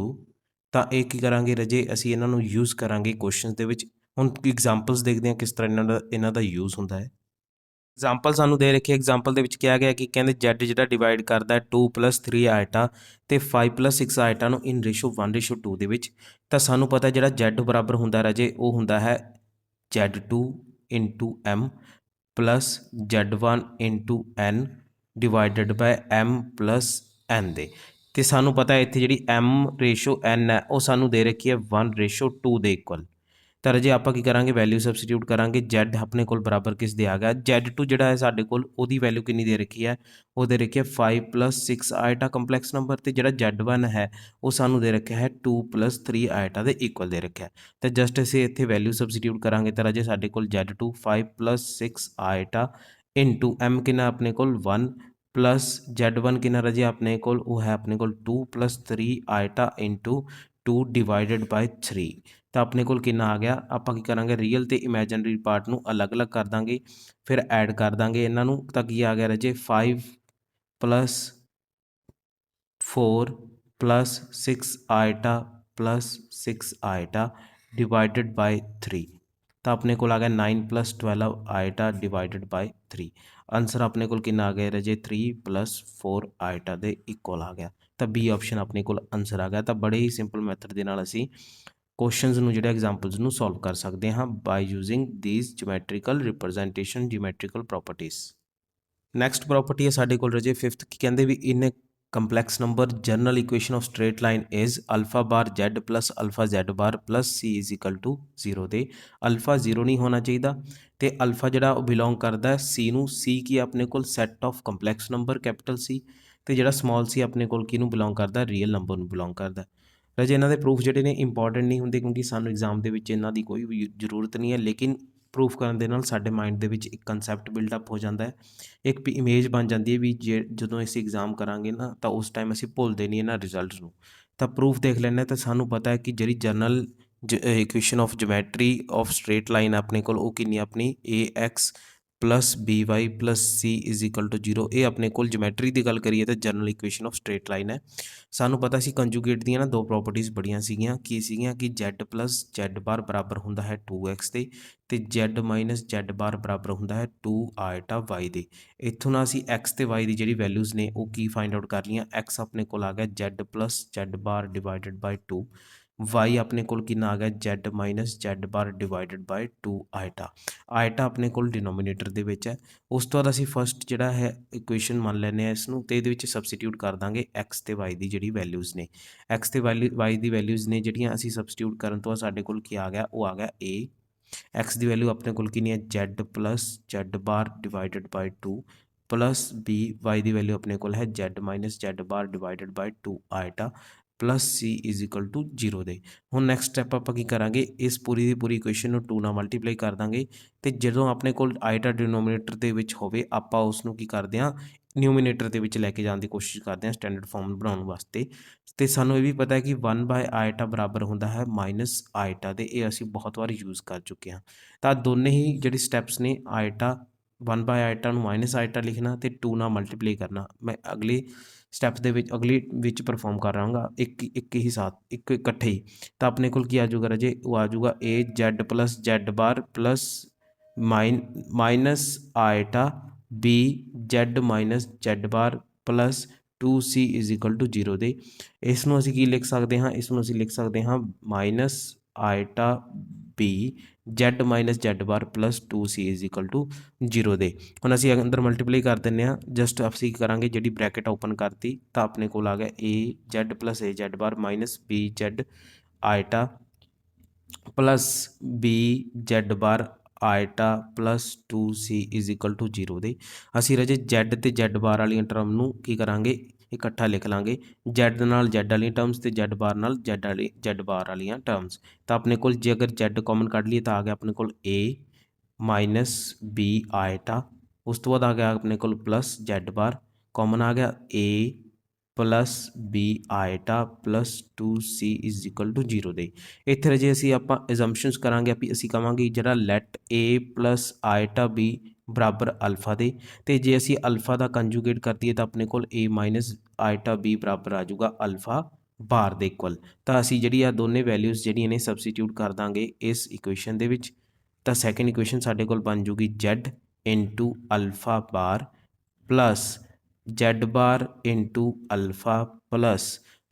ਤਾਂ ਇਹ ਕੀ ਕਰਾਂਗੇ ਰਾਜੇ, ਅਸੀਂ ਇਹਨਾਂ ਨੂੰ ਯੂਜ਼ ਕਰਾਂਗੇ ਕੁਐਸਚਨਸ ਦੇ ਵਿੱਚ। ਹੁਣ ਐਗਜ਼ਾਮਪਲਸ ਦੇਖਦੇ ਹਾਂ ਕਿਸ ਤਰ੍ਹਾਂ ਇਹਨਾਂ ਦਾ ਯੂਜ਼ ਹੁੰਦਾ ਹੈ। ਐਗਜ਼ਾਮਪਲ ਸਾਨੂੰ ਦੇ ਰੱਖੀ, ਐਗਜ਼ਾਮਪਲ ਦੇ ਵਿੱਚ ਕਿਹਾ ਗਿਆ ਕਿ ਕਹਿੰਦੇ z ਜਿਹੜਾ ਡਿਵਾਈਡ ਕਰਦਾ 2 + 3 ਆਇਟਾ ਤੇ 5 + 6 ਆਇਟਾ ਨੂੰ ਇਨ ਰੇਸ਼ੋ 1:2 ਦੇ ਵਿੱਚ। ਤਾਂ ਸਾਨੂੰ ਪਤਾ ਜਿਹੜਾ z ਬਰਾਬਰ ਹੁੰਦਾ ਰਾਜੇ ਉਹ ਹੁੰਦਾ ਹੈ z2 × m plus z1 × n divided by m + n ਦੇ। ਤੇ ਸਾਨੂੰ ਪਤਾ ਇੱਥੇ ਜਿਹੜੀ m/n ਹੈ ਉਹ ਸਾਨੂੰ ਦੇ ਰੱਖੀ ਹੈ 1:2 ਦੇ ਇਕੁਅਲ। ਤਾਂ ਰਾਜੇ ਆਪਾਂ ਕੀ ਕਰਾਂਗੇ, ਵੈਲਿਊ ਸਬਸਟੀਟਿਊਟ ਕਰਾਂਗੇ। z ਆਪਣੇ ਕੋਲ ਬਰਾਬਰ ਕਿਸ ਦੇ ਆ ਗਿਆ, z2 ਜਿਹੜਾ ਹੈ ਸਾਡੇ ਕੋਲ ਉਹਦੀ ਵੈਲਿਊ ਕਿੰਨੀ ਦੇ ਰੱਖੀ ਹੈ, ਉਹ ਦੇ ਰੱਖੀ ਹੈ 5 + 6 ਆਇਟਾ ਕੰਪਲੈਕਸ ਨੰਬਰ। ਤੇ ਜਿਹੜਾ z1 ਹੈ ਉਹ ਸਾਨੂੰ ਦੇ ਰੱਖਿਆ ਹੈ 2 + 3 ਆਇਟਾ ਦੇ ਇਕੁਅਲ ਦੇ ਰੱਖਿਆ। ਤਾਂ ਜਸਟ ਅਸੀਂ ਇੱਥੇ ਵੈਲਿਊ ਸਬਸਟੀਟਿਊਟ ਕਰਾਂਗੇ ਤਾਂ ਰਾਜੇ ਸਾਡੇ ਕੋਲ z2 5 + 6 ਆਇਟਾ ਇੰਟੂ m ਕਿੰਨਾ ਆਪਣੇ ਕੋਲ 1 ਪਲੱਸ z1 ਕਿੰਨਾ ਰਾਜੇ ਆਪਣੇ ਕੋਲ ਉਹ ਹੈ ਆਪਣੇ ਕੋਲ 2 + 3 ਆਇਟਾ ਇੰਟੂ 2 ਡਿਵਾਈਡਡ ਬਾਈ 3। ਤਾਂ ਆਪਣੇ ਕੋਲ ਕਿੰਨਾ ਆ ਗਿਆ, ਆਪਾਂ ਕੀ ਕਰਾਂਗੇ ਰੀਅਲ ਤੇ ਇਮੈਜਨਰੀ ਪਾਰਟ ਨੂੰ ਅਲੱਗ-ਅਲੱਗ ਕਰ ਦਾਂਗੇ, ਫਿਰ ਐਡ ਕਰ ਦਾਂਗੇ ਇਹਨਾਂ ਨੂੰ। ਤਾਂ ਕੀ ਆ ਗਿਆ ਰਾਜੇ 5 + 4 + 6 ਆਇਟਾ + 6 ਆਇਟਾ ਡਿਵਾਈਡਡ ਬਾਈ 3। ਤਾਂ ਆਪਣੇ ਕੋਲ ਆ ਗਿਆ 9 + 12 ਆਇਟਾ ਡਿਵਾਈਡਡ ਬਾਈ 3। ਆਨਸਰ ਆਪਣੇ ਕੋਲ ਕਿੰਨਾ ਆ ਗਿਆ ਰਾਜੇ 3 + 4 ਆਇਟਾ ਦੇ ਇਕੁਅਲ ਆ ਗਿਆ। ਤਾਂ ਬੀ ਆਪਸ਼ਨ ਆਪਣੇ ਕੋਲ ਆਨਸਰ ਆ ਗਿਆ। ਤਾਂ ਬੜੇ ਹੀ ਸਿੰਪਲ ਮੈਥਡ ਦੇ ਨਾਲ ਅਸੀਂ ਕੁਐਸਚਨਸ ਨੂੰ ਜਿਹੜੇ ਐਗਜ਼ਾਮਪਲਸ ਨੂੰ ਸੋਲਵ ਕਰ ਸਕਦੇ ਹਾਂ by using this geometrical representation geometrical properties. Next property ਹੈ ਸਾਡੇ ਕੋਲ ਰਾਜੇ 5th ਕੀ ਕਹਿੰਦੇ ਵੀ in complex number general equation of straight line is alpha bar z plus alpha z bar plus c is equal to 0 ਦੇ। ਅਲਫਾ 0 ਨਹੀਂ ਹੋਣਾ ਚਾਹੀਦਾ ਤੇ ਅਲਫਾ ਜਿਹੜਾ ਉਹ ਬਿਲੋਂਗ ਕਰਦਾ ਹੈ c ਨੂੰ। c ਕੀ ਆਪਣੇ ਕੋਲ set of complex number capital C, ਤੇ ਜਿਹੜਾ ਸਮਾਲ c ਆਪਣੇ ਕੋਲ ਕਿਹਨੂੰ ਬਿਲੋਂਗ ਕਰਦਾ, ਰੀਅਲ ਨੰਬਰ ਨੂੰ ਬਿਲੋਂਗ ਕਰਦਾ। ਰਾਜੇ ਇਹਨਾਂ ਦੇ ਪ੍ਰੂਫ ਜਿਹੜੇ ਨੇ ਇੰਪੋਰਟੈਂਟ ਨਹੀਂ ਹੁੰਦੇ ਕਿਉਂਕਿ ਸਾਨੂੰ ਐਗਜ਼ਾਮ ਦੇ ਵਿੱਚ ਇਹਨਾਂ ਦੀ ਕੋਈ ਵੀ ਜ਼ਰੂਰਤ ਨਹੀਂ ਹੈ, ਲੇਕਿਨ ਪ੍ਰੂਫ ਕਰਨ ਦੇ ਨਾਲ ਸਾਡੇ ਮਾਈਂਡ ਦੇ ਵਿੱਚ ਇੱਕ ਕਨਸੈਪਟ ਬਿਲਡਅਪ ਹੋ ਜਾਂਦਾ ਹੈ, ਇੱਕ ਇਮੇਜ ਬਣ ਜਾਂਦੀ ਹੈ ਵੀ ਜਦੋਂ ਅਸੀਂ ਐਗਜ਼ਾਮ ਕਰਾਂਗੇ ਨਾ ਤਾਂ ਉਸ ਟਾਈਮ ਅਸੀਂ ਭੁੱਲਦੇ ਨਹੀਂ ਇਹਨਾਂ ਰਿਜ਼ਲਟਸ ਨੂੰ। ਤਾਂ ਪ੍ਰੂਫ ਦੇਖ ਲੈਂਦੇ ਤਾਂ ਸਾਨੂੰ ਪਤਾ ਹੈ ਕਿ ਜਿਹੜੀ general equation of geometry of straight line ਆਪਣੇ ਕੋਲ ਉਹ ਕਿੰਨੀ ਆਪਣੀ ax plus by plus c is equal to 0। ਇਹ ਆਪਣੇ ਕੋਲ ਜਿਓਮੈਟਰੀ ਦੀ ਗੱਲ ਕਰੀਏ ਤਾਂ general equation of straight line ਹੈ। ਸਾਨੂੰ ਪਤਾ ਸੀ ਕੰਜੂਗੇਟ ਦੀਆਂ ਨਾ ਦੋ ਪ੍ਰੋਪਰਟੀਜ਼ ਬੜੀਆਂ ਸੀਗੀਆਂ, ਕੀ ਸੀਗੀਆਂ ਕਿ z ਪਲੱਸ z ਬਾਰ ਬਰਾਬਰ ਹੁੰਦਾ ਹੈ 2x ਦੇ ਤੇ z ਮਾਈਨਸ z ਬਾਰ ਬਰਾਬਰ ਹੁੰਦਾ ਹੈ 2 ਆਇਟਾ y ਦੇ। ਇੱਥੋਂ ਨਾ ਅਸੀਂ x ਤੇ y ਦੀ ਜਿਹੜੀ ਵੈਲਿਊਜ਼ ਨੇ ਉਹ ਕੀ ਫਾਈਂਡ ਆਊਟ ਕਰ ਲਈਆਂ, x ਆਪਣੇ ਕੋਲ ਆ ਗਿਆ z plus z bar divided by 2, y ਆਪਣੇ ਕੋਲ ਕਿੰਨਾ ਆ ਗਿਆ z minus z bar divided by 2 iota. Iota ਆਪਣੇ ਕੋਲ ਡਿਨੋਮੀਨੇਟਰ ਦੇ ਵਿੱਚ ਹੈ। ਉਸ ਤੋਂ ਬਾਅਦ ਅਸੀਂ ਫਸਟ ਜਿਹੜਾ ਹੈ ਇਕੁਏਸ਼ਨ ਮੰਨ ਲੈਂਦੇ ਹਾਂ ਇਸ ਨੂੰ, ਤੇ ਇਹਦੇ ਵਿੱਚ ਸਬਸਟੀਟਿਊਟ ਕਰ ਦਾਂਗੇ x ਤੇ y ਦੀ ਜਿਹੜੀ ਵੈਲਿਊਜ਼ ਨੇ। x ਤੇ y ਦੀ ਵੈਲਿਊਜ਼ ਨੇ ਜਿਹੜੀਆਂ ਅਸੀਂ ਸਬਸਟੀਟਿਊਟ ਕਰਨ ਤੋਂ ਸਾਡੇ ਕੋਲ ਕੀ ਆ ਗਿਆ, ਉਹ ਆ ਗਿਆ a। x ਦੀ ਵੈਲਿਊ ਆਪਣੇ ਕੋਲ ਕਿੰਨੀ ਹੈ z plus z bar divided by 2 plus b, y ਦੀ ਵੈਲਿਊ ਆਪਣੇ ਕੋਲ ਹੈ z minus z bar divided by 2 iota plus c is equal to 0 ਦੇ। ਹੁਣ ਨੈਕਸਟ ਸਟੈਪ ਆਪਾਂ ਕੀ ਕਰਾਂਗੇ, ਇਸ ਪੂਰੀ ਦੀ ਪੂਰੀ ਇਕੁਏਸ਼ਨ ਨੂੰ 2 ਨਾਲ ਮਲਟੀਪਲਾਈ ਕਰ ਦਾਂਗੇ ਤੇ ਜਦੋਂ ਆਪਣੇ ਕੋਲ ਆਇਟਾ ਡਿਨੋਮੀਨੇਟਰ ਦੇ ਵਿੱਚ ਹੋਵੇ ਆਪਾਂ ਉਸ ਨੂੰ ਕੀ ਕਰਦੇ ਹਾਂ ਨਿਊਮੀਨੇਟਰ ਦੇ ਵਿੱਚ ਲੈ ਕੇ ਜਾਣ ਦੀ ਕੋਸ਼ਿਸ਼ ਕਰਦੇ ਹਾਂ ਸਟੈਂਡਰਡ ਫਾਰਮ ਬਣਾਉਣ ਵਾਸਤੇ। ਤੇ ਸਾਨੂੰ ਇਹ ਵੀ ਪਤਾ ਹੈ ਕਿ 1 ਬਾਏ ਆਇਟਾ ਬਰਾਬਰ ਹੁੰਦਾ ਹੈ ਮਾਈਨਸ ਆਇਟਾ ਦੇ, ਇਹ ਅਸੀਂ ਬਹੁਤ ਵਾਰ ਯੂਜ਼ ਕਰ ਚੁੱਕੇ ਹਾਂ। ਤਾਂ ਦੋਨੇ ਹੀ ਜਿਹੜੇ ਸਟੈਪਸ ਨੇ ਆਇਟਾ 1 ਬਾਏ ਆਇਟਾ ਨੂੰ ਮਾਈਨਸ ਆਇਟਾ ਲਿਖਣਾ ਤੇ 2 ਨਾਲ ਮਲਟੀਪਲਾਈ ਕਰਨਾ, ਮੈਂ ਅਗਲੇ ਸਟੈਪ ਦੇ ਵਿੱਚ ਅਗਲੀ ਵਿੱਚ ਪਰਫੋਰਮ ਕਰ ਰਹਾਂਗਾ ਇੱਕ ਹੀ ਸਾਥ ਇੱਕ ਇਕੱਠੇ ਹੀ। ਤਾਂ ਆਪਣੇ ਕੋਲ ਕੀ ਆ ਜਾਊਗਾ ਰਾਜੇ, ਉਹ ਆ ਜਾਊਗਾ a z plus z bar plus minus iota b z minus z bar plus 2c is equal to 0 ਦੇ। ਇਸ ਨੂੰ ਅਸੀਂ ਕੀ ਲਿਖ ਸਕਦੇ ਹਾਂ, ਇਸ ਨੂੰ ਅਸੀਂ ਲਿਖ ਸਕਦੇ ਹਾਂ minus iota b z minus z bar plus 2c is equal to 0 ਦੇ। ਹੁਣ ਅਸੀਂ ਅੰਦਰ ਮਲਟੀਪਲਾਈ ਕਰ ਦਿੰਦੇ ਹਾਂ, ਜਸਟ ਅਸੀਂ ਕੀ ਕਰਾਂਗੇ ਜਿਹੜੀ ਬ੍ਰੈਕਟ ਓਪਨ ਕਰਤੀ ਤਾਂ ਆਪਣੇ ਕੋਲ ਆ ਗਿਆ a z plus a z bar minus b z iota plus b z bar iota plus 2c is equal to 0 ਦੇ। ਅਸੀਂ ਰਾਜੇ z ਤੇ z ਬਾਰ ਵਾਲੀਆਂ ਟਰਮ ਨੂੰ ਕੀ ਕਰਾਂਗੇ ਇਕੱਠਾ ਲਿਖ ਲਾਂਗੇ ਜ਼ੈਡ ਨਾਲ ਜ਼ੈਡ ਵਾਲੀਆਂ ਟਰਮਸ ਤੇ ਜ਼ੈਡ ਬਾਰ ਨਾਲ ਜ਼ੈਡ ਬਾਰ ਵਾਲੀਆਂ ਟਰਮਸ। ਤਾਂ ਆਪਣੇ ਕੋਲ ਜੇ ਅਗਰ ਜ਼ੈਡ ਕਾਮਨ ਕੱਢ ਲਈਏ ਤਾਂ ਆ ਗਿਆ ਆਪਣੇ ਕੋਲ a ਮਾਈਨਸ b ਆਇਟਾ। ਉਸ ਤੋਂ ਬਾਅਦ ਆ ਗਿਆ ਆਪਣੇ ਕੋਲ ਪਲੱਸ ਜ਼ੈਡ ਬਾਰ, ਕਾਮਨ ਆ ਗਿਆ a plus b iota plus 2c is equal to 0 ਦੇ। ਇੱਥੇ ਰਾਜੇ ਅਸੀਂ ਆਪਾਂ ਐਜ਼ੰਪਸ਼ਨਸ ਕਰਾਂਗੇ ਵੀ ਅਸੀਂ ਕਹਾਂਗੇ ਜਿਹੜਾ ਲੈਟ a ਪਲੱਸ ਆਇਟਾ b ਬਰਾਬਰ ਅਲਫਾ ਦੇ, ਅਤੇ ਜੇ ਅਸੀਂ ਅਲਫਾ ਦਾ ਕੰਜੂਗੇਟ ਕਰ ਦਈਏ ਤਾਂ ਆਪਣੇ ਕੋਲ a ਮਾਈਨਸ ਆਇਟਾ b ਬਰਾਬਰ ਆ ਜਾਊਗਾ ਅਲਫਾ ਬਾਰ ਦੇ ਇਕੁਅਲ। ਤਾਂ ਅਸੀਂ ਜਿਹੜੀ ਆ ਦੋਨੇ ਵੈਲਿਊਜ਼ ਜਿਹੜੀਆਂ ਨੇ ਸਬਸਟੀਟਿਊਟ ਕਰ ਦਾਂਗੇ ਇਸ ਇਕੁਏਸ਼ਨ ਦੇ ਵਿੱਚ। ਤਾਂ ਸੈਕਿੰਡ ਇਕੁਏਸ਼ਨ ਸਾਡੇ ਕੋਲ ਬਣ ਜੂਗੀ ਜ਼ੈਡ ਇੰਟੂ ਅਲਫਾ ਬਾਰ ਪਲੱਸ ਜ਼ੈਡ ਬਾਰ ਇੰਟੂ ਅਲਫਾ ਪਲੱਸ,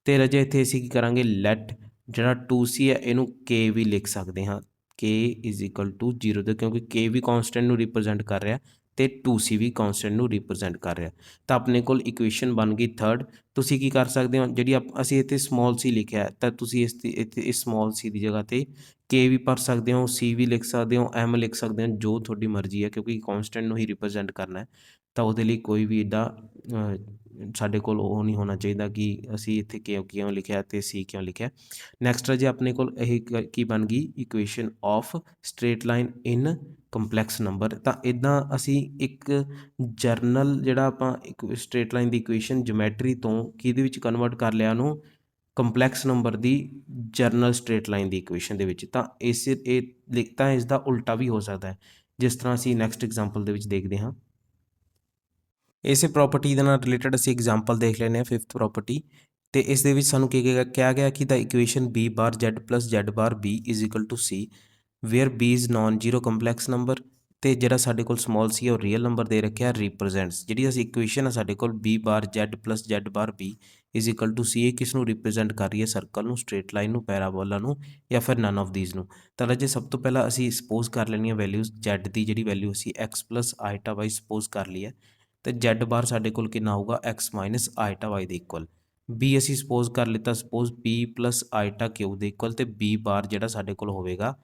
ਅਤੇ ਰਾਜੇ ਇੱਥੇ ਅਸੀਂ ਕੀ ਕਰਾਂਗੇ ਲੈਟ ਜਿਹੜਾ 2c ਹੈ ਇਹਨੂੰ k ਵੀ ਲਿਖ ਸਕਦੇ ਹਾਂ, k ਇਜ਼ ਇਕੁਅਲ ਟੂ 0 ਦੇ, ਕਿਉਂਕਿ k ਵੀ ਕੌਂਸਟੈਂਟ ਨੂੰ ਰਿਪਰਜੈਂਟ ਕਰ ਰਿਹਾ ਅਤੇ 2c ਵੀ ਕੌਂਸਟੈਂਟ ਨੂੰ ਰਿਪਰਜੈਂਟ ਕਰ ਰਿਹਾ। ਤਾਂ ਆਪਣੇ ਕੋਲ ਇਕੁਏਸ਼ਨ ਬਣ ਗਈ ਥਰਡ। ਤੁਸੀਂ ਕੀ ਕਰ ਸਕਦੇ ਹੋ, ਜਿਹੜੀ ਅਸੀਂ ਇੱਥੇ ਸਮਾਲ c ਲਿਖਿਆ ਤਾਂ ਤੁਸੀਂ ਇੱਥੇ ਇਸ ਸਮਾਲ c ਦੀ ਜਗ੍ਹਾ 'ਤੇ k ਵੀ ਭਰ ਸਕਦੇ ਹੋ, c ਵੀ ਲਿਖ ਸਕਦੇ ਹੋ, m ਲਿਖ ਸਕਦੇ ਹੋ, ਜੋ ਤੁਹਾਡੀ ਮਰਜ਼ੀ ਹੈ, ਕਿਉਂਕਿ ਕੌਂਸਟੈਂਟ ਨੂੰ ਹੀ ਰਿਪਰਜੈਂਟ ਕਰਨਾ ਹੈ। ਤਾਂ ਉਹਦੇ ਲਈ ਕੋਈ ਵੀ ਇੱਦਾਂ ਸਾਡੇ ਕੋਲ ਉਹ ਨਹੀਂ ਹੋਣਾ ਚਾਹੀਦਾ ਕਿ ਅਸੀਂ ਇੱਥੇ ਕਿਉਂ ਲਿਖਿਆ ਅਤੇ ਸੀ ਕਿਉਂ ਲਿਖਿਆ। ਨੈਕਸਟ ਜੇ ਆਪਣੇ ਕੋਲ ਇਹ ਕੀ ਬਣ ਗਈ equation of straight line in complex number. ਤਾਂ ਇੱਦਾਂ ਅਸੀਂ ਇੱਕ ਜਰਨਲ ਜਿਹੜਾ ਆਪਾਂ ਇੱਕ ਸਟਰੇਟ ਲਾਈਨ ਦੀ ਇਕੁਏਸ਼ਨ ਜਮੈਟਰੀ ਤੋਂ ਕਿਹਦੇ ਵਿੱਚ ਕਨਵਰਟ ਕਰ ਲਿਆ ਉਹਨੂੰ ਕੰਪਲੈਕਸ ਨੰਬਰ ਦੀ ਜਰਨਲ ਸਟਰੇਟ ਲਾਈਨ ਦੀ ਇਕੁਏਸ਼ਨ ਦੇ ਵਿੱਚ। ਤਾਂ ਤਾਂ ਇਸ ਦਾ ਉਲਟਾ ਵੀ ਹੋ ਸਕਦਾ ਹੈ, ਜਿਸ ਤਰ੍ਹਾਂ ਅਸੀਂ ਨੈਕਸਟ ਐਗਜ਼ਾਮਪਲ ਦੇ ਵਿੱਚ ਦੇਖਦੇ ਹਾਂ। ਇਸੇ ਪ੍ਰੋਪਰਟੀ ਦੇ ਨਾਲ ਰਿਲੇਟਡ ਅਸੀਂ ਐਗਜ਼ਾਮਪਲ ਦੇਖ ਲੈਂਦੇ ਹਾਂ, ਫਿਫਥ ਪ੍ਰੋਪਰਟੀ। ਅਤੇ ਇਸ ਦੇ ਵਿੱਚ ਸਾਨੂੰ ਕੀ ਕਿਹਾ ਗਿਆ ਕਿ the equation b bar Z plus Z bar b is equal to c where b is non zero complex number, ਅਤੇ ਜਿਹੜਾ ਸਾਡੇ ਕੋਲ ਸਮਾਲ c ਹੈ ਉਹ ਰੀਅਲ ਨੰਬਰ ਦੇ ਰੱਖਿਆ ਰਿਪਰਜੈਂਟਸ। ਜਿਹੜੀ ਅਸੀਂ ਇਕੁਏਸ਼ਨ ਹੈ ਸਾਡੇ ਕੋਲ b bar Z plus Z bar b is equal to c, ਇਹ ਕਿਸ ਨੂੰ ਰਿਪਰਜੈਂਟ ਕਰ ਰਹੀ ਹੈ, ਸਰਕਲ ਨੂੰ, ਸਟਰੇਟ ਲਾਈਨ ਨੂੰ, ਪੈਰਾਬੋਲਾ ਨੂੰ, ਜਾਂ ਫਿਰ ਨਨ ਆਫ ਦੀਜ਼ ਨੂੰ। ਤਾਂ ਰਾਜੇ ਸਭ ਤੋਂ ਪਹਿਲਾਂ ਅਸੀਂ ਸਪੋਜ਼ ਕਰ ਲੈਣੀ ਹੈ ਵੈਲਿਊਜ਼ ਜ਼ੈਡ ਦੀ, ਜਿਹੜੀ ਵੈਲਿਊ ਅਸੀਂ x plus iota Y suppose ਕਰ ਲਈ ਹੈ, ਅਤੇ ਜ਼ੈਡ ਬਾਰ ਸਾਡੇ ਕੋਲ ਕਿੰਨਾ ਹੋਊਗਾ x ਮਾਈਨਸ ਆਇਟਾ ਵਾਈ ਦੇ ਇਕੁਅਲ। b ਅਸੀਂ ਸਪੋਜ਼ ਕਰ ਲਿੱਤਾ ਸਪੋਜ਼ p ਪਲੱਸ ਆਇਟਾ ਕਿਊ ਦੇ ਇਕੁਅਲ, ਅਤੇ b ਬਾਰ ਜਿਹੜਾ ਸਾਡੇ ਕੋਲ ਹੋਵੇਗਾ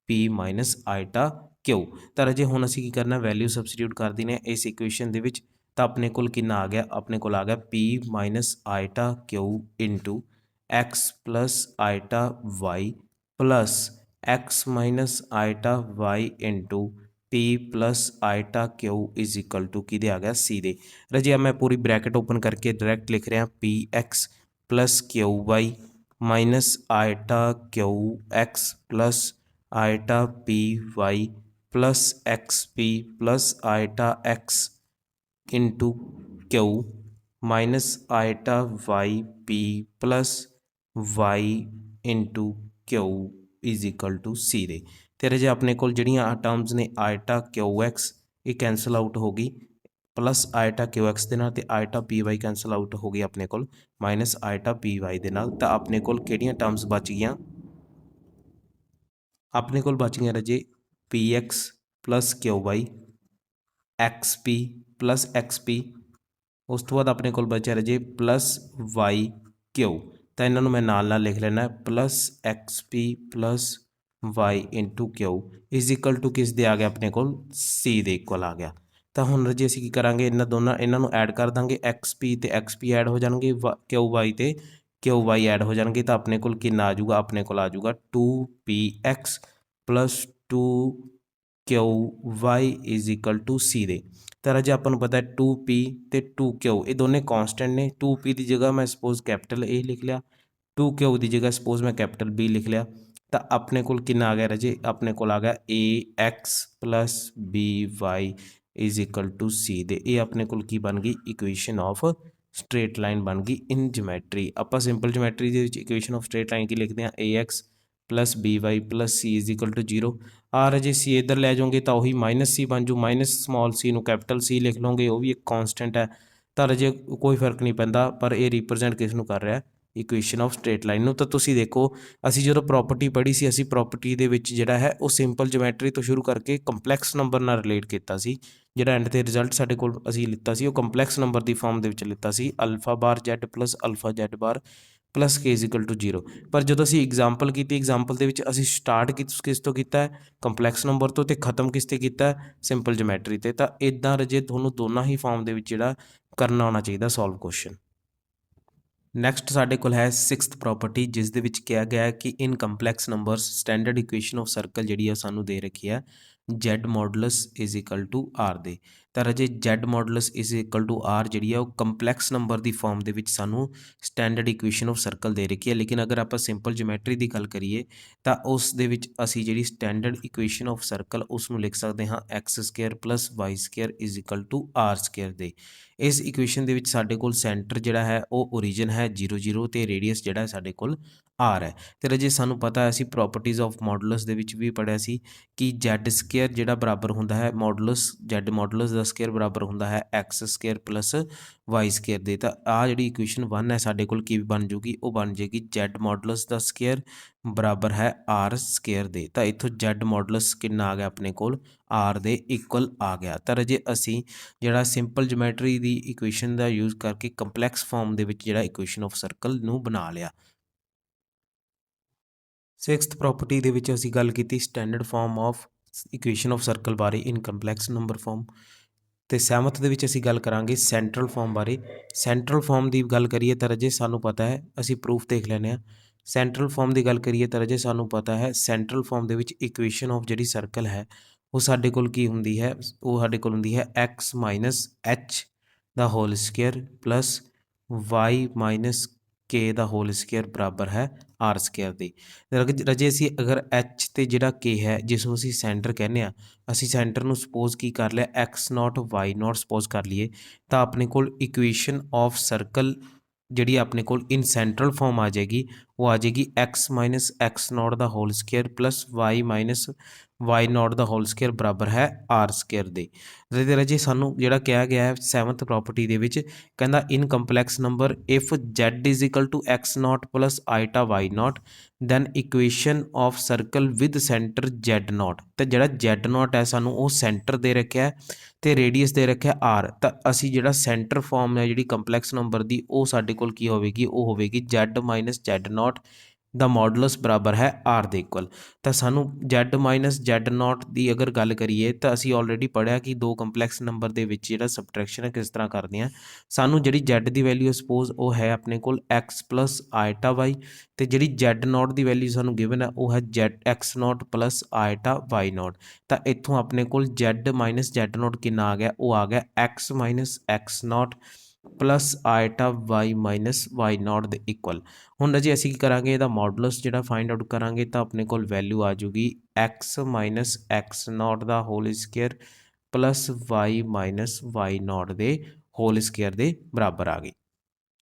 p ਮਾਈਨਸ ਆਇਟਾ ਕਿਊ। ਤਾਂ ਰਾਜੇ ਹੁਣ ਅਸੀਂ ਕੀ ਕਰਨਾ, ਵੈਲਿਊ ਸਬਸਟੀਟਿਊਟ ਕਰ ਦੇਣੀ ਹੈ ਇਸ ਇਕੁਏਸ਼ਨ ਦੇ ਵਿੱਚ। ਤਾਂ ਆਪਣੇ ਕੋਲ ਕਿੰਨਾ ਆ ਗਿਆ, ਆਪਣੇ ਕੋਲ ਆ ਗਿਆ p minus iota q into x plus iota y plus x minus iota y into p plus iota q is equal to ਕਿਹਦੇ ਆ ਗਿਆ c ਦੇ। ਰਾਜੇ ਮੈਂ ਪੂਰੀ ਬ੍ਰੈਕਟ ਓਪਨ ਕਰਕੇ ਡਾਇਰੈਕਟ ਲਿਖ ਰਿਹਾ px plus q y minus iota q x plus iota p y plus xp plus iota x into q minus iota y p plus Y into Q is equal to c ਦੇ। ਅਤੇ ਰਾਜੇ ਆਪਣੇ ਕੋਲ ਜਿਹੜੀਆਂ ਟਰਮਸ ਨੇ ਆਇਟਾ ਕਿਊ ਐਕਸ ਇਹ ਕੈਂਸਲ ਆਊਟ ਹੋ ਗਈ ਪਲੱਸ ਆਇਟਾ ਕਿਊ ਐਕਸ ਦੇ ਨਾਲ, ਅਤੇ ਆਇਟਾ ਪੀ ਵਾਈ ਕੈਂਸਲ ਆਊਟ ਹੋ ਗਈ ਆਪਣੇ ਕੋਲ ਮਾਈਨਸ ਆਇਟਾ ਪੀ ਵਾਈ ਦੇ ਨਾਲ। ਤਾਂ ਆਪਣੇ ਕੋਲ ਕਿਹੜੀਆਂ ਟਰਮਸ ਬਚ ਗਈਆਂ, ਆਪਣੇ ਕੋਲ ਬਚ ਗਈਆਂ ਰਾਜੇ p x plus q y x ਪੀ ਪਲੱਸ ਐਕਸ ਪੀ, ਉਸ ਤੋਂ ਬਾਅਦ ਆਪਣੇ ਕੋਲ ਬਚਿਆ ਰਾਜੇ ਪਲੱਸ ਵਾਈ ਕਿਊ। ਤਾਂ ਇਹਨਾਂ ਨੂੰ ਮੈਂ ਨਾਲ ਲਿਖ ਲੈਣਾ plus X P plus Y into Q is equal to ਕਿਸ ਦੇ ਆ ਗਿਆ ਆਪਣੇ ਕੋਲ c ਦੇ ਇਕੁਅਲ ਆ ਗਿਆ। ਤਾਂ ਹੁਣ ਰਾਜੇ ਅਸੀਂ ਕੀ ਕਰਾਂਗੇ, ਇਹਨਾਂ ਨੂੰ ਐਡ ਕਰ ਦਾਂਗੇ, ਐਕਸ ਪੀ ਅਤੇ ਐਕਸ ਪੀ ਐਡ ਹੋ ਜਾਣਗੇ, ਕਿਊ ਵਾਈ ਅਤੇ ਕਿਊ ਵਾਈ ਐਡ ਹੋ ਜਾਣਗੇ। ਤਾਂ ਆਪਣੇ ਕੋਲ ਕਿੰਨਾ ਆ ਜਾਊਗਾ, ਆਪਣੇ ਕੋਲ ਆ ਜਾਊਗਾ 2px plus two q y is equal to c ਦੇ। ਤਾਂ ਰਾਜੇ ਆਪਾਂ ਨੂੰ ਪਤਾ 2p ਅਤੇ 2q ਇਹ ਦੋਨੇ ਕੌਂਸਟੈਂਟ ਨੇ। 2p ਦੀ ਜਗ੍ਹਾ ਮੈਂ ਸਪੋਜ਼ ਕੈਪੀਟਲ A ਲਿਖ ਲਿਆ, 2q ਦੀ ਜਗ੍ਹਾ ਸਪੋਜ਼ ਮੈਂ ਕੈਪੀਟਲ B ਲਿਖ ਲਿਆ। ਤਾਂ ਆਪਣੇ ਕੋਲ ਕਿੰਨਾ ਆ ਗਿਆ ਰਾਜੇ, ਆਪਣੇ ਕੋਲ ਆ ਗਿਆ ax plus by is equal to c ਦੇ। ਇਹ ਆਪਣੇ ਕੋਲ ਕੀ ਬਣ ਗਈ, ਇਕੁਏਸ਼ਨ ਆਫ ਸਟਰੇਟ ਲਾਈਨ ਬਣ ਗਈ ਇਨ ਜਮੈਟਰੀ। ਆਪਾਂ ਸਿੰਪਲ ਜਮੈਟਰੀ ਦੇ ਵਿੱਚ ਇਕੁਏਸ਼ਨ ਆਫ ਸਟਰੇਟ ਲਾਈਨ ਕੀ ਲਿਖਦੇ ਹਾਂ, ax plus by plus c is equal to 0। ਆ ਰਾਜੇ c ਇੱਧਰ ਲੈ ਜਾਓਗੇ ਤਾਂ ਉਹੀ ਮਾਈਨਸ c ਬਣ ਜੂ, ਮਾਈਨਸ ਸਮਾਲ c ਨੂੰ ਕੈਪੀਟਲ C ਲਿਖ ਲਓਗੇ, ਉਹ ਵੀ ਇੱਕ ਕੌਂਸਟੈਂਟ ਹੈ। ਤਾਂ ਰਾਜੇ ਕੋਈ ਫਰਕ ਨਹੀਂ ਪੈਂਦਾ, ਪਰ ਇਹ ਰਿਪਰਜੈਂਟ ਕਿਸ ਨੂੰ ਕਰ ਰਿਹਾ, ਇਕੁਏਸ਼ਨ ਆਫ ਸਟਰੇਟ ਲਾਈਨ ਨੂੰ। ਤਾਂ ਤੁਸੀਂ ਦੇਖੋ ਅਸੀਂ ਜਦੋਂ ਪ੍ਰੋਪਰਟੀ ਪੜ੍ਹੀ ਸੀ, ਅਸੀਂ ਪ੍ਰੋਪਰਟੀ ਦੇ ਵਿੱਚ ਜਿਹੜਾ ਹੈ ਉਹ ਸਿੰਪਲ ਜਮੈਟਰੀ ਤੋਂ ਸ਼ੁਰੂ ਕਰਕੇ ਕੰਪਲੈਕਸ ਨੰਬਰ ਨਾਲ ਰਿਲੇਟ ਕੀਤਾ ਸੀ। ਜਿਹੜਾ ਐਂਡ 'ਤੇ ਰਿਜ਼ਲਟ ਸਾਡੇ ਕੋਲ ਅਸੀਂ ਲਿੱਤਾ ਸੀ ਉਹ ਕੰਪਲੈਕਸ ਨੰਬਰ ਦੀ ਫਾਰਮ ਦੇ ਵਿੱਚ ਲਿੱਤਾ ਸੀ, alpha bar Z plus alpha z bar plus k is equal to 0। ਪਰ ਜਦੋਂ ਅਸੀਂ ਐਗਜ਼ਾਮਪਲ ਕੀਤੀ, ਐਗਜ਼ਾਮਪਲ ਦੇ ਵਿੱਚ ਅਸੀਂ ਸਟਾਰਟ ਕਿਸ ਤੋਂ ਕੀਤਾ ਹੈ, ਕੰਪਲੈਕਸ ਨੰਬਰ ਤੋਂ, ਅਤੇ ਖ਼ਤਮ ਕਿਸ 'ਤੇ ਕੀਤਾ, ਸਿੰਪਲ ਜਮੈਟਰੀ 'ਤੇ। ਤਾਂ ਇੱਦਾਂ ਰਾਜੇ ਤੁਹਾਨੂੰ ਦੋਨਾਂ ਹੀ ਫਾਰਮ ਦੇ ਵਿੱਚ ਜਿਹੜਾ ਕਰਨਾ ਆਉਣਾ ਚਾਹੀਦਾ ਸੋਲਵ ਕੁਐਸਚਨ। ਨੈਕਸਟ ਸਾਡੇ ਕੋਲ ਹੈ 6th ਪ੍ਰੋਪਰਟੀ, ਜਿਸ ਦੇ ਵਿੱਚ ਕਿਹਾ ਗਿਆ ਹੈ ਕਿ in complex numbers standard equation of circle ਜਿਹੜੀ ਆ ਸਾਨੂੰ ਦੇ ਰੱਖੀ ਹੈ z modulus is equal to r ਦੇ। ਤਾਂ ਰਾਜੇ z modulus is equal to r ਜਿਹੜੀ ਆ ਉਹ ਕੰਪਲੈਕਸ ਨੰਬਰ ਦੀ ਫਾਰਮ ਦੇ ਵਿੱਚ ਸਾਨੂੰ ਸਟੈਂਡਰਡ ਇਕੁਏਸ਼ਨ ਆਫ ਸਰਕਲ ਦੇ ਰੱਖੀ ਹੈ। ਲੇਕਿਨ ਅਗਰ ਆਪਾਂ ਸਿੰਪਲ ਜਿਓਮੈਟਰੀ ਦੀ ਗੱਲ ਕਰੀਏ ਤਾਂ ਉਸ ਦੇ ਵਿੱਚ ਅਸੀਂ ਜਿਹੜੀ ਸਟੈਂਡਰਡ ਇਕੁਏਸ਼ਨ ਆਫ ਸਰਕਲ ਉਸ ਨੂੰ ਲਿਖ ਸਕਦੇ ਹਾਂ x square plus y square is equal to r square ਦੇ। ਇਸ ਇਕੁਏਸ਼ਨ ਦੇ ਵਿੱਚ ਸਾਡੇ ਕੋਲ ਸੈਂਟਰ ਜਿਹੜਾ ਹੈ ਉਹ ਓਰੀਜਨ ਹੈ 0 0 ਤੇ ਰੇਡੀਅਸ ਜਿਹੜਾ ਸਾਡੇ ਕੋਲ r ਹੈ। ਤੇ ਰਾਜੇ ਸਾਨੂੰ ਪਤਾ ਹੈ ਅਸੀਂ ਪ੍ਰੋਪਰਟੀਜ਼ ਆਫ ਮੋਡੂਲਸ ਦੇ ਵਿੱਚ ਵੀ ਪੜ੍ਹਿਆ ਸੀ ਕਿ z ਸਕੁਅਰ ਜਿਹੜਾ ਬਰਾਬਰ ਹੁੰਦਾ ਹੈ ਮੋਡੂਲਸ z ਮੋਡੂਲਸ ਦਾ ਸਕੁਅਰ ਬਰਾਬਰ ਹੁੰਦਾ ਹੈ x square plus y square ਦੇ। ਤਾਂ ਆ ਜਿਹੜੀ ਇਕੁਏਸ਼ਨ 1 ਹੈ ਸਾਡੇ ਕੋਲ ਕੀ ਬਣ ਜੂਗੀ, ਉਹ ਬਣ ਜਾਏਗੀ z ਮੋਡੂਲਸ ਦਾ ਸਕੁਅਰ ਬਰਾਬਰ ਹੈ r ਸਕੁਅਰ ਦੇ। ਤਾਂ ਇੱਥੋਂ z ਮੋਡੂਲਸ ਕਿੰਨਾ ਆ ਗਿਆ ਆਪਣੇ ਕੋਲ r ਦੇ ਇਕੁਅਲ ਆ ਗਿਆ। ਤਾਂ ਰਾਜੇ ਅਸੀਂ ਜਿਹੜਾ ਸਿੰਪਲ ਜਿਓਮੈਟਰੀ ਦੀ ਇਕੁਏਸ਼ਨ ਦਾ ਯੂਜ਼ ਕਰਕੇ ਕੰਪਲੈਕਸ ਫਾਰਮ ਦੇ ਵਿੱਚ ਜਿਹੜਾ ਇਕੁਏਸ਼ਨ ਆਫ ਸਰਕਲ ਨੂੰ ਬਣਾ ਲਿਆ। 6th ਪ੍ਰੋਪਰਟੀ ਦੇ ਵਿੱਚ ਅਸੀਂ ਗੱਲ ਕੀਤੀ standard farm of equation of circle ਬਾਰੇ ਇਨ ਕੰਪਲੈਕਸ ਨੰਬਰ ਫਾਰਮ। ਤੇ 7th ਦੇ ਵਿੱਚ ਅਸੀਂ ਗੱਲ ਕਰਾਂਗੇ ਸੈਂਟਰਲ ਫਾਰਮ ਬਾਰੇ। ਸੈਂਟਰਲ ਫਾਰਮ ਦੀ ਗੱਲ ਕਰੀਏ ਤਾਂ ਰਾਜੇ ਸਾਨੂੰ ਪਤਾ ਹੈ, ਅਸੀਂ ਪ੍ਰੂਫ ਦੇਖ ਲੈਂਦੇ ਹਾਂ। ਸੈਂਟਰਲ ਫਾਰਮ ਦੀ ਗੱਲ ਕਰੀਏ ਤਾਂ ਰਾਜੇ ਸਾਨੂੰ ਪਤਾ ਹੈ ਸੈਂਟਰਲ ਫਾਰਮ ਦੇ ਵਿੱਚ ਇਕੁਏਸ਼ਨ ਆਫ ਜਿਹੜੀ ਸਰਕਲ ਹੈ ਉਹ ਸਾਡੇ ਕੋਲ ਕੀ ਹੁੰਦੀ ਹੈ, ਉਹ ਸਾਡੇ ਕੋਲ ਹੁੰਦੀ ਹੈ x ਮਾਈਨਸ h ਦਾ whole square plus y minus k ਦਾ ਹੋਲ ਸਕੁਅਰ ਬਰਾਬਰ ਹੈ r ਸਕੁਅਰ ਦੇ। ਰਾਜੇ ਅਸੀਂ ਅਗਰ h ਤੇ ਜਿਹੜਾ k ਹੈ ਜਿਸ ਨੂੰ ਅਸੀਂ ਸੈਂਟਰ ਕਹਿੰਦੇ ਆ, ਅਸੀਂ ਸੈਂਟਰ ਨੂੰ ਸਪੋਜ਼ ਕੀ ਕਰ ਲਿਆ x note y note suppose ਕਰ ਲਈਏ, ਤਾਂ ਆਪਣੇ ਕੋਲ ਇਕੁਏਸ਼ਨ ਆਫ ਸਰਕਲ ਜਿਹੜੀ ਆਪਣੇ ਕੋਲ ਇਨ ਸੈਂਟਰਲ ਫਾਰਮ ਆ ਜਾਏਗੀ, ਉਹ ਆ ਜਾਏਗੀ x ਮਾਈਨਸ x ਨੋਟ ਦਾ whole square plus y minus y naught ਦਾ ਹੋਲ ਸਕੁਅਰ ਬਰਾਬਰ ਹੈ r ਸਕੁਅਰ ਦੇ। ਰਾਜੇ ਸਾਨੂੰ ਜਿਹੜਾ ਕਿਹਾ ਗਿਆ ਹੈ 7th ਪ੍ਰੋਪਰਟੀ ਦੇ ਵਿੱਚ ਕਹਿੰਦਾ in complex number if z is equal to x naught plus iota y naught then equation of circle with center z naught. ਤੇ ਜਿਹੜਾ z ਨੋਟ ਹੈ ਸਾਨੂੰ ਉਹ ਸੈਂਟਰ ਦੇ ਰੱਖਿਆ ਤੇ ਰੇਡੀਅਸ ਦੇ ਰੱਖਿਆ r। ਤਾਂ ਅਸੀਂ ਜਿਹੜਾ ਸੈਂਟਰ ਫਾਰਮ ਹੈ ਜਿਹੜੀ ਕੰਪਲੈਕਸ ਨੰਬਰ ਦੀ ਉਹ ਸਾਡੇ ਕੋਲ ਕੀ ਹੋਵੇਗੀ, ਉਹ ਹੋਵੇਗੀ z ਮਾਈਨਸ z ਨੋਟ ਦਾ ਮੋਡੂਲਸ ਬਰਾਬਰ ਹੈ r ਦੇ ਇਕੁਅਲ। ਤਾਂ ਸਾਨੂੰ z ਮਾਈਨਸ z ਨੋਟ ਦੀ ਅਗਰ ਗੱਲ ਕਰੀਏ ਤਾਂ ਅਸੀਂ ਆਲਰੇਡੀ ਪੜ੍ਹਿਆ ਕਿ ਦੋ ਕੰਪਲੈਕਸ ਨੰਬਰ ਦੇ ਵਿੱਚ ਜਿਹੜਾ ਸਬਟਰੈਕਸ਼ਨ ਹੈ ਕਿਸ ਤਰ੍ਹਾਂ ਕਰਦੇ ਆ। ਸਾਨੂੰ ਜਿਹੜੀ z ਦੀ ਵੈਲਿਊ ਸਪੋਜ਼ ਉਹ ਹੈ ਆਪਣੇ ਕੋਲ x ਪਲੱਸ ਆਈਟਾ y, ਤੇ ਜਿਹੜੀ z ਨੋਟ ਦੀ ਵੈਲਿਊ ਸਾਨੂੰ ਗਿਵਨ ਹੈ ਉਹ ਹੈ x naught plus iota y naught. ਤਾਂ ਇੱਥੋਂ ਆਪਣੇ ਕੋਲ z ਮਾਈਨਸ z ਨੋਟ ਕਿੰਨਾ ਆ ਗਿਆ, ਉਹ ਆ ਗਿਆ x minus x naught plus iota y minus y naught ਦੇ ਇਕੁਅਲ। ਹੁਣ ਜੀ ਅਸੀਂ ਕੀ ਕਰਾਂਗੇ, ਇਹਦਾ ਮੋਡੂਲਸ ਜਿਹੜਾ ਫਾਈਂਡ ਆਊਟ ਕਰਾਂਗੇ ਤਾਂ ਆਪਣੇ ਕੋਲ ਵੈਲਿਊ ਆ ਜੂਗੀ x ਮਾਈਨਸ x ਨੋਟ ਦਾ whole square plus y minus y naught ਦੇ ਹੋਲ ਸਕੁਅਰ ਦੇ ਬਰਾਬਰ ਆ ਗਈ।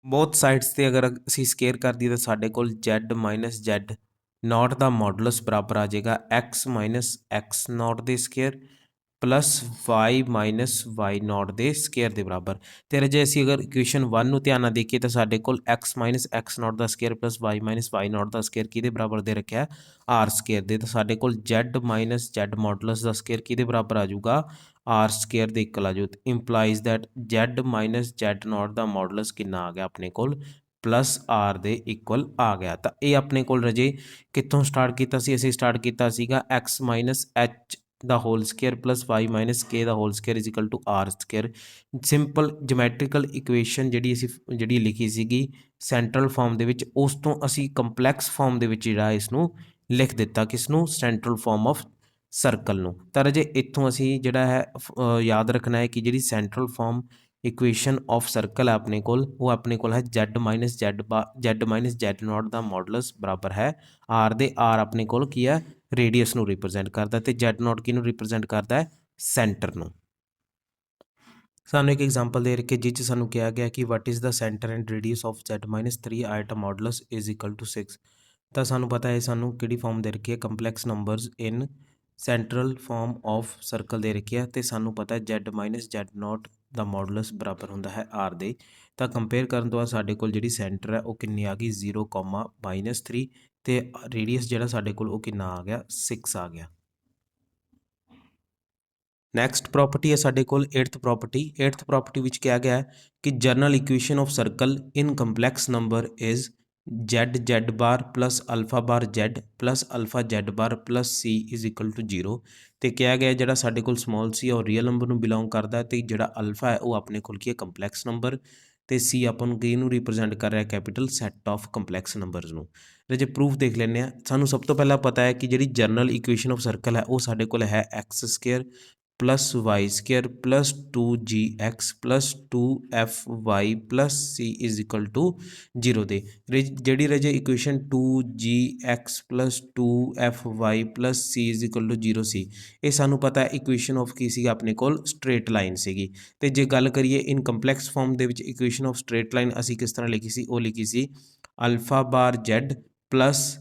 ਬੋਥ ਸਾਈਡਸ ਤੇ ਅਗਰ ਅਸੀਂ ਸਕੁਅਰ ਕਰ ਦਈਏ ਤਾਂ ਸਾਡੇ ਕੋਲ z ਮਾਈਨਸ z ਨੋਟ ਦਾ ਮੋਡੂਲਸ ਬਰਾਬਰ ਆ ਜਾਏਗਾ x ਮਾਈਨਸ x ਨੋਟ ਦੇ square plus y minus y naught ਦੇ ਸਕੁਅਰ ਦੇ ਬਰਾਬਰ। ਤੇ ਜੇ ਅਸੀਂ ਅਗਰ ਇਕੁਏਸ਼ਨ 1 ਨੂੰ ਧਿਆਨ ਨਾਲ ਦੇਖੀਏ ਤਾਂ ਸਾਡੇ ਕੋਲ x ਮਾਈਨਸ x ਨੋਟ ਦਾ square plus y minus y naught ਦਾ ਸਕੁਅਰ ਕਿਹਦੇ ਬਰਾਬਰ ਦੇ ਰੱਖਿਆ r ਸਕੁਅਰ ਦੇ। ਤਾਂ ਸਾਡੇ ਕੋਲ z ਮਾਈਨਸ z ਮੋਡੂਲਸ ਦਾ ਸਕੁਅਰ ਕਿਹਦੇ ਬਰਾਬਰ ਆ ਜਾਊਗਾ r ਸਕੁਅਰ ਦੇ ਇਕੁਅਲ ਆ ਜਾਊ। Implies that z minus z naught ਦਾ ਮੋਡੂਲਸ ਕਿੰਨਾ ਆ ਗਿਆ ਆਪਣੇ ਕੋਲ ਪਲੱਸ r ਦੇ ਇਕੁਅਲ ਆ ਗਿਆ। ਤਾਂ ਇਹ ਆਪਣੇ ਕੋਲ ਰਜੇ ਕਿੱਥੋਂ ਸਟਾਰਟ ਕੀਤਾ ਸੀ, ਅਸੀਂ ਸਟਾਰਟ ਕੀਤਾ ਸੀਗਾ x ਮਾਈਨਸ h ਦਾ whole square plus y minus k ਦਾ whole square is equal to r square. Simple geometrical equation ਜਿਹੜੀ ਲਿਖੀ ਸੀਗੀ ਸੈਂਟਰਲ ਫਾਰਮ ਦੇ ਵਿੱਚ, ਉਸ ਤੋਂ ਅਸੀਂ ਕੰਪਲੈਕਸ ਫਾਰਮ ਦੇ ਵਿੱਚ ਜਿਹੜਾ ਇਸ ਨੂੰ ਲਿਖ ਦਿੱਤਾ, ਕਿਸ ਨੂੰ, ਸੈਂਟਰਲ ਫਾਰਮ ਆਫ ਸਰਕਲ ਨੂੰ। ਤਾਂ ਰਾਜੇ ਇੱਥੋਂ ਅਸੀਂ ਜਿਹੜਾ ਹੈ ਯਾਦ ਰੱਖਣਾ ਹੈ ਕਿ ਜਿਹੜੀ central form equation of circle ਹੈ ਆਪਣੇ ਕੋਲ, ਉਹ ਆਪਣੇ ਕੋਲ ਹੈ z ਮਾਈਨਸ z ਨੋਟ ਦਾ ਮੋਡੂਲਸ ਬਰਾਬਰ ਹੈ r ਦੇ। r ਆਪਣੇ ਕੋਲ ਕੀ ਹੈ, ਰੇਡੀਅਸ ਨੂੰ ਰਿਪਰੈਜ਼ੈਂਟ ਕਰਦਾ, ਤੇ z ਨੋਟ ਕਿਹਨੂੰ ਰਿਪਰੈਜ਼ੈਂਟ ਕਰਦਾ ਹੈ, ਸੈਂਟਰ ਨੂੰ। ਸਾਨੂੰ ਇੱਕ ਐਗਜ਼ਾਮਪਲ ਦੇ ਰੱਖੇ ਜਿਸ 'ਚ ਸਾਨੂੰ ਕਿਹਾ ਗਿਆ ਕਿ what is the center and radius of z minus 3 iota modulus is equal to 6। ਤਾਂ ਸਾਨੂੰ ਪਤਾ ਹੈ ਸਾਨੂੰ ਕਿਹੜੀ ਫਾਰਮ ਦੇ ਰੱਖੀ ਹੈ, complex numbers in central farm of circle ਦੇ ਰੱਖੀ ਹੈ। ਤੇ ਸਾਨੂੰ ਪਤਾ ਹੈ z ਮਾਈਨਸ z ਨੋਟ ਦਾ ਮੋਡੂਲਸ ਬਰਾਬਰ ਹੁੰਦਾ ਹੈ r ਦੇ। ਤਾਂ ਕੰਪੇਅਰ ਕਰਨ ਤੋਂ ਬਾਅਦ ਸਾਡੇ ਕੋਲ ਜਿਹੜੀ ਸੈਂਟਰ ਹੈ ਉਹ ਕਿੰਨੀ ਆ ਗਈ 0, -3, ਤੇ ਰੇਡੀਅਸ ਜਿਹੜਾ ਸਾਡੇ ਕੋਲ ਉਹ ਕਿੰਨਾ ਆ ਗਿਆ 6 ਆ ਗਿਆ। ਨੈਕਸਟ ਪ੍ਰੋਪਰਟੀ ਹੈ ਸਾਡੇ ਕੋਲ 8th ਪ੍ਰੋਪਰਟੀ। 8th ਪ੍ਰੋਪਰਟੀ ਵਿੱਚ ਕਿਹਾ ਗਿਆ ਹੈ ਕਿ general equation of circle in complex number is z bar plus alpha bar z plus alpha z bar plus c is equal to 0। ਤੇ ਕਿਹਾ ਗਿਆ ਜਿਹੜਾ ਸਾਡੇ ਕੋਲ ਸਮਾਲ c ਉਹ ਰੀਅਲ ਨੰਬਰ ਨੂੰ ਬਿਲੋਂਗ ਕਰਦਾ ਹੈ, ਤੇ ਜਿਹੜਾ ਅਲਫਾ ਹੈ ਉਹ ਆਪਣੇ ਕੋਲ ਕੀ ਹੈ, ਕੰਪਲੈਕਸ ਨੰਬਰ। ਤੇ ਸੀ ਆਪਾਂ ਨੂੰ ਕਿਹਨੂੰ ਰਿਪਰੈਜ਼ੈਂਟ ਕਰ ਰਿਹਾ capital set of complex numbers ਨੂੰ। ਜੇ ਪ੍ਰੂਫ ਦੇਖ ਲੈਂਦੇ ਹਾਂ, ਸਾਨੂੰ ਸਭ ਤੋਂ ਪਹਿਲਾਂ ਪਤਾ ਹੈ ਕਿ ਜਿਹੜੀ ਜਨਰਲ ਇਕੁਏਸ਼ਨ ਆਫ ਸਰਕਲ ਹੈ ਉਹ ਸਾਡੇ ਕੋਲ ਹੈ X square plus Y square plus 2gx plus 2fy plus c is equal to 0 ਦੇ। ਜਿਹੜੀ ਰਾਜੇ equation 2gx plus 2fy plus c is equal to 0 ਸੀ, ਇਹ ਸਾਨੂੰ ਪਤਾ ਇਕੁਏਸ਼ਨ ਆਫ ਕੀ ਸੀਗਾ ਆਪਣੇ ਕੋਲ ਸਟ੍ਰੇਟ ਲਾਈਨ ਸੀਗੀ। ਤੇ ਜੇ ਗੱਲ ਕਰੀਏ ਇਨ ਕੰਪਲੈਕਸ ਫਾਰਮ ਦੇ ਵਿੱਚ ਇਕੁਏਸ਼ਨ ਆਫ ਸਟ੍ਰੇਟ ਲਾਈਨ ਅਸੀਂ ਕਿਸ ਤਰ੍ਹਾਂ ਲਿਖੀ ਸੀ, ਉਹ ਲਿਖੀ ਸੀ alpha bar z plus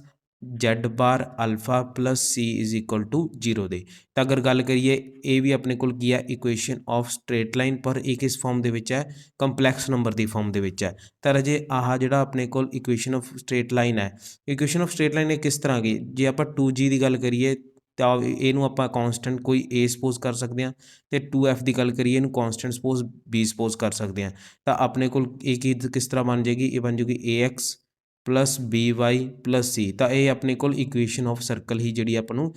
z bar alpha plus c is equal to 0 ਦੇ। ਤਾਂ ਅਗਰ ਗੱਲ ਕਰੀਏ ਇਹ ਵੀ ਆਪਣੇ ਕੋਲ ਕੀ ਹੈ ਇਕੁਏਸ਼ਨ ਆਫ ਸਟ੍ਰੇਟ ਲਾਈਨ, ਪਰ ਇਹ ਕਿਸ ਫਾਰਮ ਦੇ ਵਿੱਚ ਹੈ ਕੰਪਲੈਕਸ ਨੰਬਰ ਦੀ ਫਾਰਮ ਦੇ ਵਿੱਚ ਹੈ। ਤਾਂ ਰਾਜੇ ਆਹ ਜਿਹੜਾ ਆਪਣੇ ਕੋਲ ਇਕੁਏਸ਼ਨ ਆਫ ਸਟ੍ਰੇਟ ਲਾਈਨ ਹੈ, ਇਕੁਏਸ਼ਨ ਆਫ ਸਟ੍ਰੇਟ ਲਾਈਨ ਇਹ ਕਿਸ ਤਰ੍ਹਾਂ ਗਈ, ਜੇ ਆਪਾਂ 2g ਦੀ ਗੱਲ ਕਰੀਏ ਤਾਂ ਇਹਨੂੰ ਆਪਾਂ ਕੌਂਸਟੈਂਟ ਕੋਈ a ਸਪੋਜ਼ ਕਰ ਸਕਦੇ ਹਾਂ, ਤੇ 2f ਦੀ ਗੱਲ ਕਰੀਏ ਇਹਨੂੰ ਕੌਂਸਟੈਂਟ ਸਪੋਜ਼ b ਸਪੋਜ਼ ਕਰ ਸਕਦੇ ਹਾਂ। ਤਾਂ ਆਪਣੇ ਕੋਲ ਇਹ ਕੀ ਕਿਸ ਤਰ੍ਹਾਂ ਬਣ ਜਾਏਗੀ, ਇਹ ਬਣ ਜਾਊਗੀ ax plus by plus c। ਤਾਂ ਇਹ ਆਪਣੇ ਕੋਲ ਇਕੁਏਸ਼ਨ ਆਫ ਸਰਕਲ ਹੀ ਜਿਹੜੀ ਆਪਾਂ ਨੂੰ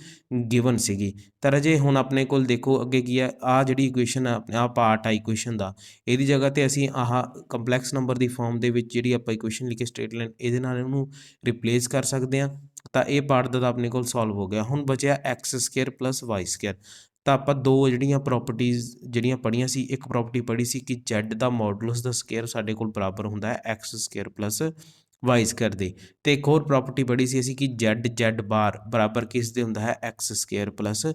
ਗਿਵਨ ਸੀਗੀ। ਤਾਂ ਰਾਜੇ ਹੁਣ ਆਪਣੇ ਕੋਲ ਦੇਖੋ ਅੱਗੇ ਕੀ ਹੈ, ਆਹ ਜਿਹੜੀ ਇਕੁਏਸ਼ਨ ਆ ਆਹ ਪਾਰਟ ਆ ਇਕੁਏਸ਼ਨ ਦਾ, ਇਹਦੀ ਜਗ੍ਹਾ ਤੇ ਅਸੀਂ ਆਹ ਕੰਪਲੈਕਸ ਨੰਬਰ ਦੀ ਫਾਰਮ ਦੇ ਵਿੱਚ ਜਿਹੜੀ ਆਪਾਂ ਇਕੁਏਸ਼ਨ ਲਿਖੀ ਸਟ੍ਰੇਟ ਲਾਈਨ, ਇਹਦੇ ਨਾਲ ਇਹਨੂੰ ਰਿਪਲੇਸ ਕਰ ਸਕਦੇ ਹਾਂ। ਤਾਂ ਇਹ ਪਾਰਟ ਦਾ ਆਪਣੇ ਕੋਲ ਸੋਲਵ ਹੋ ਗਿਆ। ਹੁਣ ਬਚਿਆ X square plus Y square. ਤਾਂ ਆਪਾਂ ਦੋ ਜਿਹੜੀਆਂ ਪ੍ਰੋਪਰਟੀਜ਼ ਜਿਹੜੀਆਂ ਪੜ੍ਹੀਆਂ ਸੀ, ਇੱਕ ਪ੍ਰੋਪਰਟੀ ਪੜ੍ਹੀ ਸੀ ਕਿ z ਦਾ ਮੋਡੂਲਸ ਦਾ ਸਕੇਅਰ ਸਾਡੇ ਕੋਲ ਬਰਾਬਰ ਹੁੰਦਾ ਹੈ X square plus Y square ਦੇ, ਤੇ ਇੱਕ ਹੋਰ ਪ੍ਰੋਪਰਟੀ ਪੜ੍ਹੀ ਸੀ ਅਸੀਂ ਕਿ z ਬਾਰ ਬਰਾਬਰ ਕਿਸ ਦੇ ਹੁੰਦਾ ਹੈ X square plus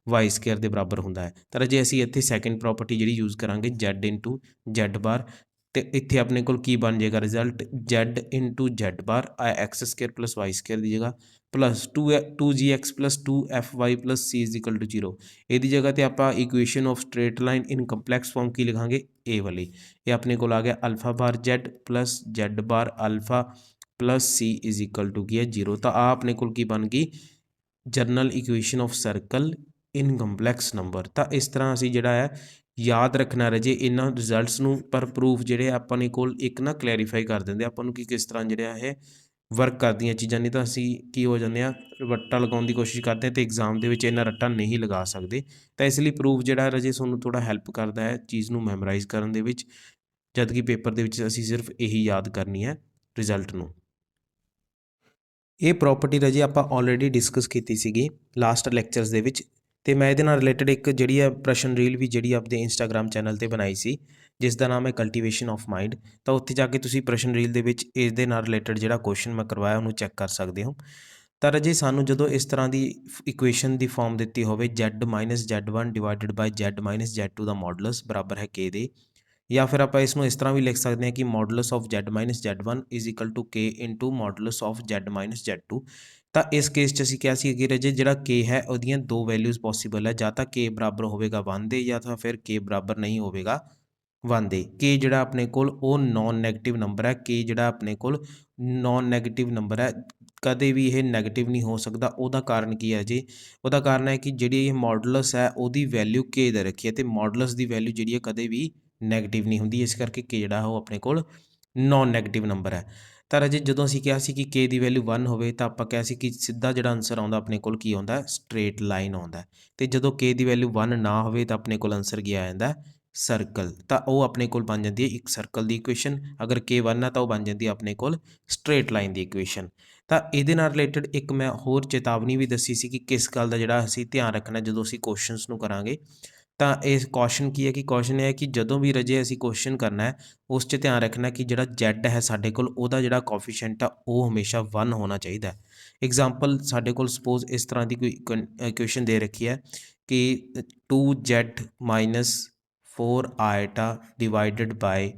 Y square ਦੇ ਬਰਾਬਰ ਹੁੰਦਾ ਹੈ। ਤਾਂ ਜੇ ਅਸੀਂ ਇੱਥੇ ਸੈਕਿੰਡ ਪ੍ਰੋਪਰਟੀ ਜਿਹੜੀ ਯੂਜ਼ ਕਰਾਂਗੇ z ਇੰਟੂ z ਬਾਰ, ਤੇ ਇੱਥੇ ਆਪਣੇ ਕੋਲ ਕੀ ਬਣ ਜਾਏਗਾ result z into z bar x square plus Y square ਦੀ ਜਗ੍ਹਾ plus 2gx plus 2fy plus c is equal to 0। ਇਹਦੀ ਜਗ੍ਹਾ ਤੇ ਆਪਾਂ equation of straight line in complex form ਕੀ ਲਿਖਾਂਗੇ, ਇਹ ਵਾਲੀ। ਇਹ ਆਪਣੇ ਕੋਲ ਆ ਗਿਆ alpha bar z plus z bar alpha plus c is equal to ਕੀ ਹੈ 0। ਤਾਂ ਆ ਆਪਣੇ ਕੋਲ ਕੀ ਬਣ ਗਈ general equation of circle in complex number. ਤਾਂ ਇਸ ਤਰ੍ਹਾਂ ਅਸੀਂ ਜਿਹੜਾ ਹੈ ਯਾਦ ਰੱਖਣਾ ਰਜੇ ਇਹਨਾਂ ਰਿਜ਼ਲਟਸ ਨੂੰ, ਪਰ ਪ੍ਰੂਫ ਜਿਹੜੇ ਆਪਾਂ ਨੇ ਕੋਲ ਇੱਕ ਨਾ ਕਲੈਰੀਫਾਈ ਕਰ ਦਿੰਦੇ ਆਪਾਂ ਨੂੰ ਕਿ ਕਿਸ ਤਰ੍ਹਾਂ ਜਿਹੜਾ ਇਹ ਵਰਕ ਕਰਦੀਆਂ ਚੀਜ਼ਾਂ, ਨਹੀਂ ਤਾਂ ਅਸੀਂ ਕੀ ਹੋ ਜਾਂਦੇ ਆ ਰੱਟਾ ਲਗਾਉਣ ਦੀ ਕੋਸ਼ਿਸ਼ ਕਰਦੇ ਹਾਂ ਤੇ ਐਗਜ਼ਾਮ ਦੇ ਵਿੱਚ ਇੰਨਾ ਰੱਟਾ ਨਹੀਂ ਲਗਾ ਸਕਦੇ। ਤਾਂ ਇਸ ਲਈ ਪ੍ਰੂਫ ਜਿਹੜਾ ਰਜੇ ਤੁਹਾਨੂੰ ਥੋੜ੍ਹਾ ਹੈਲਪ ਕਰਦਾ ਹੈ ਚੀਜ਼ ਨੂੰ ਮੈਮੋਰਾਈਜ਼ ਕਰਨ ਦੇ ਵਿੱਚ, ਜਦ ਕਿ ਪੇਪਰ ਦੇ ਵਿੱਚ ਅਸੀਂ ਸਿਰਫ ਇਹੀ ਯਾਦ ਕਰਨੀ ਹੈ ਰਿਜ਼ਲਟ ਨੂੰ। ਇਹ ਪ੍ਰੋਪਰਟੀ ਰਜੇ ਆਪਾਂ ਆਲਰੇਡੀ ਡਿਸਕਸ ਕੀਤੀ ਸੀਗੀ ਲਾਸਟ ਲੈਕਚਰਸ ਦੇ ਵਿੱਚ, ਤੇ ਮੈਂ ਇਹਦੇ ਨਾਲ ਰਿਲੇਟਡ ਇੱਕ ਜਿਹੜੀ ਹੈ ਪ੍ਰਸ਼ਨ ਰੀਲ ਵੀ ਜਿਹੜੀ ਆਪਦੇ ਇੰਸਟਾਗ੍ਰਾਮ ਚੈਨਲ ਤੇ ਬਣਾਈ ਸੀ ਜਿਸ ਦਾ ਨਾਮ ਹੈ ਕਲਟੀਵੇਸ਼ਨ ਆਫ ਮਾਈਂਡ। ਤਾਂ ਉੱਥੇ ਜਾ ਕੇ ਤੁਸੀਂ ਪ੍ਰਸ਼ਨ ਰੀਲ ਦੇ ਵਿੱਚ ਇਸ ਦੇ ਨਾਲ ਰਿਲੇਟਡ ਜਿਹੜਾ ਕੁਐਸਚਨ ਮੈਂ ਕਰਵਾਇਆ ਉਹਨੂੰ ਚੈੱਕ ਕਰ ਸਕਦੇ ਹੋ। ਤਾਂ ਰਾਜੇ ਸਾਨੂੰ ਜਦੋਂ ਇਸ ਤਰ੍ਹਾਂ ਦੀ ਇਕੁਏਸ਼ਨ ਦੀ ਫਾਰਮ ਦਿੱਤੀ ਹੋਵੇ z minus z1 divided by z minus z2 ਦਾ ਮੋਡੂਲਸ ਬਰਾਬਰ ਹੈ k ਦੇ, ਜਾਂ ਫਿਰ ਆਪਾਂ ਇਸ ਨੂੰ ਇਸ ਤਰ੍ਹਾਂ ਵੀ ਲਿਖ ਸਕਦੇ ਹਾਂ ਕਿ modulus of z minus z1 is equal to k into modulus of z minus z2। ਤਾਂ ਇਸ ਕੇਸ 'ਚ ਅਸੀਂ ਕਿਹਾ ਸੀ ਕਿ ਰਾਜੇ ਜਿਹੜਾ k ਹੈ ਉਹਦੀਆਂ ਦੋ ਵੈਲਿਊਜ਼ ਪੋਸੀਬਲ ਹੈ, ਜਾਂ ਤਾਂ k ਬਰਾਬਰ ਹੋਵੇਗਾ 1 ਦੇ ਜਾਂ ਤਾਂ ਫਿਰ k ਬਰਾਬਰ ਨਹੀਂ ਹੋਵੇਗਾ 1 ਦੇ। k ਜਿਹੜਾ ਆਪਣੇ ਕੋਲ ਉਹ ਨੋਨ ਨੈਗੇਟਿਵ ਨੰਬਰ ਹੈ, k ਜਿਹੜਾ ਆਪਣੇ ਕੋਲ ਨੋਨ ਨੈਗੇਟਿਵ ਨੰਬਰ ਹੈ, ਕਦੇ ਵੀ ਇਹ ਨੈਗੇਟਿਵ ਨਹੀਂ ਹੋ ਸਕਦਾ। ਉਹਦਾ ਕਾਰਨ ਕੀ ਹੈ ਜੀ, ਉਹਦਾ ਕਾਰਨ ਹੈ ਕਿ ਜਿਹੜੀ ਇਹ ਮੋਡੂਲਸ ਹੈ ਉਹਦੀ ਵੈਲਿਊ k ਦੇ ਰੱਖੀ ਹੈ, ਤੇ ਮੋਡੂਲਸ ਦੀ ਵੈਲਿਊ ਜਿਹੜੀ ਹੈ ਕਦੇ ਵੀ ਨੈਗੇਟਿਵ ਨਹੀਂ ਹੁੰਦੀ, ਇਸ ਕਰਕੇ k ਜਿਹੜਾ ਉਹ ਆਪਣੇ ਕੋਲ ਨੋਨ ਨੈਗੇਟਿਵ ਨੰਬਰ ਹੈ। ਤਾਂ ਰਾਜੇ ਜਦੋਂ ਅਸੀਂ ਕਿਹਾ ਸੀ ਕਿ k ਦੀ ਵੈਲਿਊ 1 ਹੋਵੇ ਤਾਂ ਆਪਾਂ ਕਿਹਾ ਸੀ ਕਿ ਸਿੱਧਾ ਜਿਹੜਾ ਆਨਸਰ ਆਉਂਦਾ ਆਪਣੇ ਕੋਲ ਕੀ ਆਉਂਦਾ ਸਟ੍ਰੇਟ ਲਾਈਨ ਆਉਂਦਾ, ਤੇ ਜਦੋਂ k ਦੀ ਵੈਲਿਊ 1 ਨਾ ਹੋਵੇ ਤਾਂ ਆਪਣੇ ਕੋਲ ਆਨਸਰ ਕੀ ਆ ਜਾਂਦਾ ਸਰਕਲ। ਤਾਂ ਉਹ ਆਪਣੇ ਕੋਲ ਬਣ ਜਾਂਦੀ ਹੈ ਇੱਕ ਸਰਕਲ ਦੀ ਇਕੁਏਸ਼ਨ, ਅਗਰ k 1 ਹੈ ਤਾਂ ਉਹ ਬਣ ਜਾਂਦੀ ਹੈ ਆਪਣੇ ਕੋਲ ਸਟ੍ਰੇਟ ਲਾਈਨ ਦੀ ਇਕੁਏਸ਼ਨ। ਤਾਂ ਇਹਦੇ ਨਾਲ ਰਿਲੇਟਡ ਇੱਕ ਮੈਂ ਹੋਰ ਚੇਤਾਵਨੀ ਵੀ ਦੱਸੀ ਸੀ ਕਿ ਕਿਸ ਗੱਲ ਦਾ ਜਿਹੜਾ ਅਸੀਂ ਧਿਆਨ ਰੱਖਣਾ ਜਦੋਂ ਅਸੀਂ ਕੁਐਸਚਨਸ ਨੂੰ ਕਰਾਂਗੇ। ਤਾਂ ਇਹ ਕੁਐਸਚਨ ਕੀ ਹੈ ਕਿ ਕੁਐਸਚਨ ਇਹ ਹੈ ਕਿ ਜਦੋਂ ਵੀ ਰਜੇ ਅਸੀਂ ਕੁਐਸਚਨ ਕਰਨਾ ਹੈ ਉਸ 'ਚ ਧਿਆਨ ਰੱਖਣਾ ਕਿ ਜਿਹੜਾ z ਹੈ ਸਾਡੇ ਕੋਲ ਉਹਦਾ ਜਿਹੜਾ ਕੋਫੀਸ਼ੀਐਂਟ ਆ ਉਹ ਹਮੇਸ਼ਾ 1 ਹੋਣਾ ਚਾਹੀਦਾ। ਐਗਜ਼ਾਮਪਲ ਸਾਡੇ ਕੋਲ ਸਪੋਜ਼ ਇਸ ਤਰ੍ਹਾਂ ਦੀ ਕੋਈ ਇਕੁਏਸ਼ਨ ਦੇ ਰੱਖੀ ਹੈ ਕਿ 2z minus 4 iota divided by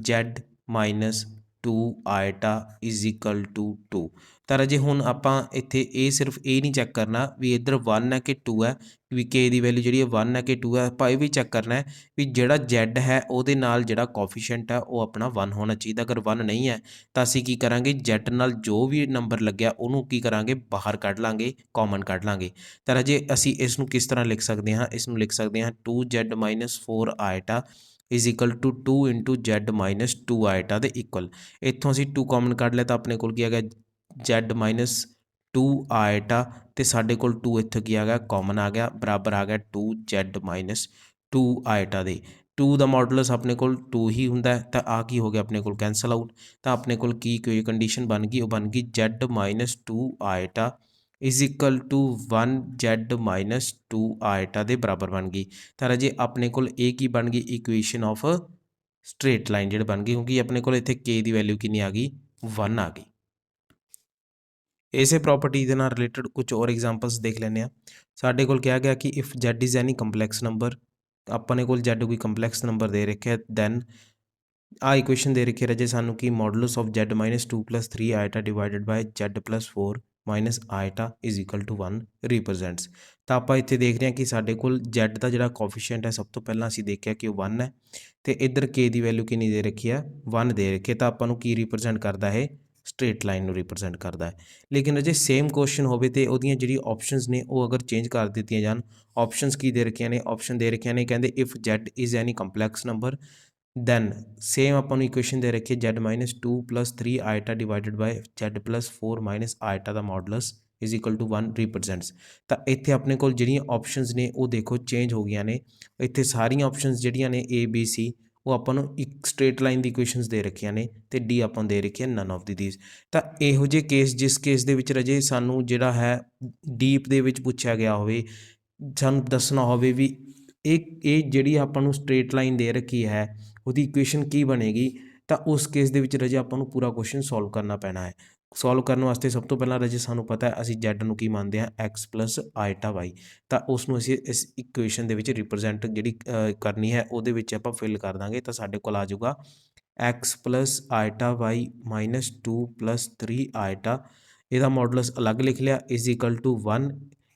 z minus 2 iota is equal to 2। ਤਾਂ ਰਾਜੇ ਹੁਣ ਆਪਾਂ ਇੱਥੇ ਇਹ ਸਿਰਫ ਇਹ ਨਹੀਂ ਚੈੱਕ ਕਰਨਾ ਵੀ ਇੱਧਰ 1 ਹੈ ਕਿ 2 ਹੈ, ਵੀ k ਦੀ ਵੈਲਿਊ ਜਿਹੜੀ ਹੈ 1 ਹੈ ਕਿ 2 ਹੈ, ਆਪਾਂ ਇਹ ਵੀ ਚੈੱਕ ਕਰਨਾ ਹੈ ਵੀ ਜਿਹੜਾ z ਹੈ ਉਹਦੇ ਨਾਲ ਜਿਹੜਾ ਕੋਫੀਸ਼ੀਐਂਟ ਹੈ ਉਹ ਆਪਣਾ 1 ਹੋਣਾ ਚਾਹੀਦਾ। ਅਗਰ 1 ਨਹੀਂ ਹੈ ਤਾਂ ਅਸੀਂ ਕੀ ਕਰਾਂਗੇ z ਨਾਲ ਜੋ ਵੀ ਨੰਬਰ ਲੱਗਿਆ ਉਹਨੂੰ ਕੀ ਕਰਾਂਗੇ ਬਾਹਰ ਕੱਢ ਲਾਂਗੇ, ਕਾਮਨ ਕੱਢ ਲਾਂਗੇ। ਤਾਂ ਰਾਜੇ ਅਸੀਂ ਇਸ ਨੂੰ ਕਿਸ ਤਰ੍ਹਾਂ ਲਿਖ ਸਕਦੇ ਹਾਂ, ਇਸ ਨੂੰ ਲਿਖ ਸਕਦੇ ਹਾਂ 2z minus 4 iota is equal to 2 into z minus 2 iota ਦੇ ਇਕੁਅਲ। ਇੱਥੋਂ ਅਸੀਂ 2 ਕਾਮਨ ਕੱਢ ਲਿਆ ਤਾਂ ਆਪਣੇ ਕੋਲ ਕੀ ਆ ਗਿਆ z ਮਾਈਨਸ 2 ਆਇਟਾ, ਤੇ ਸਾਡੇ ਕੋਲ 2 ਇੱਥੇ ਕੀ ਆ ਗਿਆ ਕਾਮਨ ਆ ਗਿਆ, ਬਰਾਬਰ ਆ ਗਿਆ 2z ਮਾਈਨਸ 2 ਆਇਟਾ ਦੇ। 2 ਦਾ ਮੋਡੂਲਸ ਆਪਣੇ ਕੋਲ 2 ਹੀ ਹੁੰਦਾ ਹੈ, ਤਾਂ ਆ ਕੀ ਹੋ ਗਿਆ ਆਪਣੇ ਕੋਲ ਕੈਂਸਲ ਆਊਟ। ਤਾਂ ਆਪਣੇ ਕੋਲ ਕੀ ਕੋਈ ਕੰਡੀਸ਼ਨ ਬਣ ਗਈ, ਉਹ ਬਣ ਗਈ z-2 iota is equal to 1z-2 iota ਦੇ ਬਰਾਬਰ ਬਣ ਗਈ। ਤਾਂ ਰਾਜੇ ਆਪਣੇ ਕੋਲ ਇਹ ਕੀ ਬਣ ਗਈ, ਇਕੁਏਸ਼ਨ ਆਫ ਸਟ੍ਰੇਟ ਲਾਈਨ ਜਿਹੜੀ ਬਣ ਗਈ, ਕਿਉਂਕਿ ਆਪਣੇ ਕੋਲ ਇੱਥੇ k ਦੀ ਵੈਲਿਊ ਕਿੰਨੀ ਆ ਗਈ, 1 ਆ ਗਈ। ਇਸੇ ਪ੍ਰੋਪਰਟੀ ਦੇ ਨਾਲ ਰਿਲੇਟਡ ਕੁਝ ਹੋਰ ਐਗਜ਼ਾਮਪਲਸ ਦੇਖ ਲੈਂਦੇ ਹਾਂ। ਸਾਡੇ ਕੋਲ ਕਿਹਾ ਗਿਆ ਕਿ if z is any complex number, ਆਪਣੇ ਕੋਲ z ਕੋਈ ਕੰਪਲੈਕਸ ਨੰਬਰ ਦੇ ਰੱਖਿਆ, ਦੈਨ ਆ ਇਕੁਏਸ਼ਨ ਦੇ ਰੱਖੀ ਰਾਜੇ ਸਾਨੂੰ ਕਿ modulus of z-2 + 3 iota divided by z+4 minus iota is equal to 1 represents. ਤਾਂ ਆਪਾਂ ਇੱਥੇ ਦੇਖ ਰਹੇ ਹਾਂ ਕਿ ਸਾਡੇ ਕੋਲ z ਦਾ ਜਿਹੜਾ ਕੋਫੀਸ਼ੀਐਂਟ ਹੈ, ਸਭ ਤੋਂ ਪਹਿਲਾਂ ਅਸੀਂ ਦੇਖਿਆ ਕਿ ਉਹ 1 ਹੈ, ਅਤੇ ਇੱਧਰ k ਦੀ ਵੈਲਿਊ ਕਿੰਨੀ ਦੇ ਰੱਖੀ ਹੈ, 1 ਦੇ ਰੱਖੀ ਹੈ। ਤਾਂ ਆਪਾਂ ਨੂੰ ਕੀ ਰਿਪਰੈਜ਼ੈਂਟ ਕਰਦਾ ਹੈ, ਸਟ੍ਰੇਟ ਲਾਈਨ ਨੂੰ ਰਿਪਰੈਜ਼ੈਂਟ ਕਰਦਾ ਹੈ। ਲੇਕਿਨ ਅਜੇ ਸੇਮ ਕੁਐਸਚਨ ਹੋਵੇ ਤੇ ਉਹਦੀਆਂ ਜਿਹੜੀ ਆਪਸ਼ਨਸ ਨੇ ਉਹ ਅਗਰ ਚੇਂਜ ਕਰ ਦਿੱਤੀਆਂ ਜਾਣ, ਆਪਸ਼ਨਸ ਕੀ ਦੇ ਰੱਖੀਆਂ ਨੇ, ਆਪਸ਼ਨ ਦੇ ਰੱਖੀਆਂ ਨੇ, ਕਹਿੰਦੇ if z is any complex number, then same ਆਪਾਂ ਨੂੰ ਇਕੁਏਸ਼ਨ ਦੇ ਰੱਖੀਏ z-2 + 3 iota divided by z+4 minus iota ਦਾ modulus is equal to 1 represents. ਤਾਂ ਇੱਥੇ ਆਪਣੇ ਕੋਲ ਜਿਹੜੀਆਂ ਆਪਸ਼ਨਸ ਨੇ ਉਹ ਦੇਖੋ ਚੇਂਜ ਹੋ ਗਈਆਂ ਨੇ। ਇੱਥੇ ਸਾਰੀਆਂ ਆਪਸ਼ਨਸ ਜਿਹੜੀਆਂ ਨੇ A B C ਉਹ ਆਪਾਂ ਨੂੰ ਇੱਕ ਸਟ੍ਰੇਟ ਲਾਈਨ ਦੀ ਇਕੁਏਸ਼ਨਸ ਦੇ ਰੱਖੀਆਂ ਨੇ, ਅਤੇ D ਆਪਾਂ ਨੂੰ ਦੇ ਰੱਖੀ ਹੈ ਨਨ ਆਫ ਦੀ ਦੀਜ਼। ਤਾਂ ਇਹੋ ਜਿਹੇ ਕੇਸ, ਜਿਸ ਕੇਸ ਦੇ ਵਿੱਚ ਰਾਜੇ ਸਾਨੂੰ ਜਿਹੜਾ ਹੈ ਡੀਪ ਦੇ ਵਿੱਚ ਪੁੱਛਿਆ ਗਿਆ ਹੋਵੇ, ਸਾਨੂੰ ਦੱਸਣਾ ਹੋਵੇ ਵੀ ਇਹ ਜਿਹੜੀ ਆਪਾਂ ਨੂੰ ਸਟ੍ਰੇਟ ਲਾਈਨ ਦੇ ਰੱਖੀ ਹੈ ਉਹਦੀ ਇਕੁਏਸ਼ਨ ਕੀ ਬਣੇਗੀ, ਤਾਂ ਉਸ ਕੇਸ ਦੇ ਵਿੱਚ ਰਾਜੇ ਆਪਾਂ ਨੂੰ ਪੂਰਾ ਕੁਐਸਚਨ ਸੋਲਵ ਕਰਨਾ ਪੈਣਾ ਹੈ। ਸੋਲਵ ਕਰਨ ਵਾਸਤੇ ਸਭ ਤੋਂ ਪਹਿਲਾਂ ਰਾਜੇ ਸਾਨੂੰ ਪਤਾ ਹੈ ਅਸੀਂ z ਨੂੰ ਕੀ ਮੰਨਦੇ ਹਾਂ, x + ਆਇਟਾ y। ਤਾਂ ਉਸ ਨੂੰ ਅਸੀਂ ਇਸ ਇਕੁਏਸ਼ਨ ਦੇ ਵਿੱਚ ਰਿਪਰੈਜ਼ੈਂਟ ਜਿਹੜੀ ਕਰਨੀ ਹੈ ਉਹਦੇ ਵਿੱਚ ਆਪਾਂ ਫਿਲ ਕਰ ਦਾਂਗੇ। ਤਾਂ ਸਾਡੇ ਕੋਲ ਆ ਜਾਊਗਾ x + ਆਇਟਾ y ਮਾਈਨਸ 2 + 3 ਆਇਟਾ, ਇਹਦਾ ਮੋਡੂਲਸ ਅਲੱਗ ਲਿਖ ਲਿਆ, ਇਜ਼ ਇਕੁਅਲ ਟੂ 1।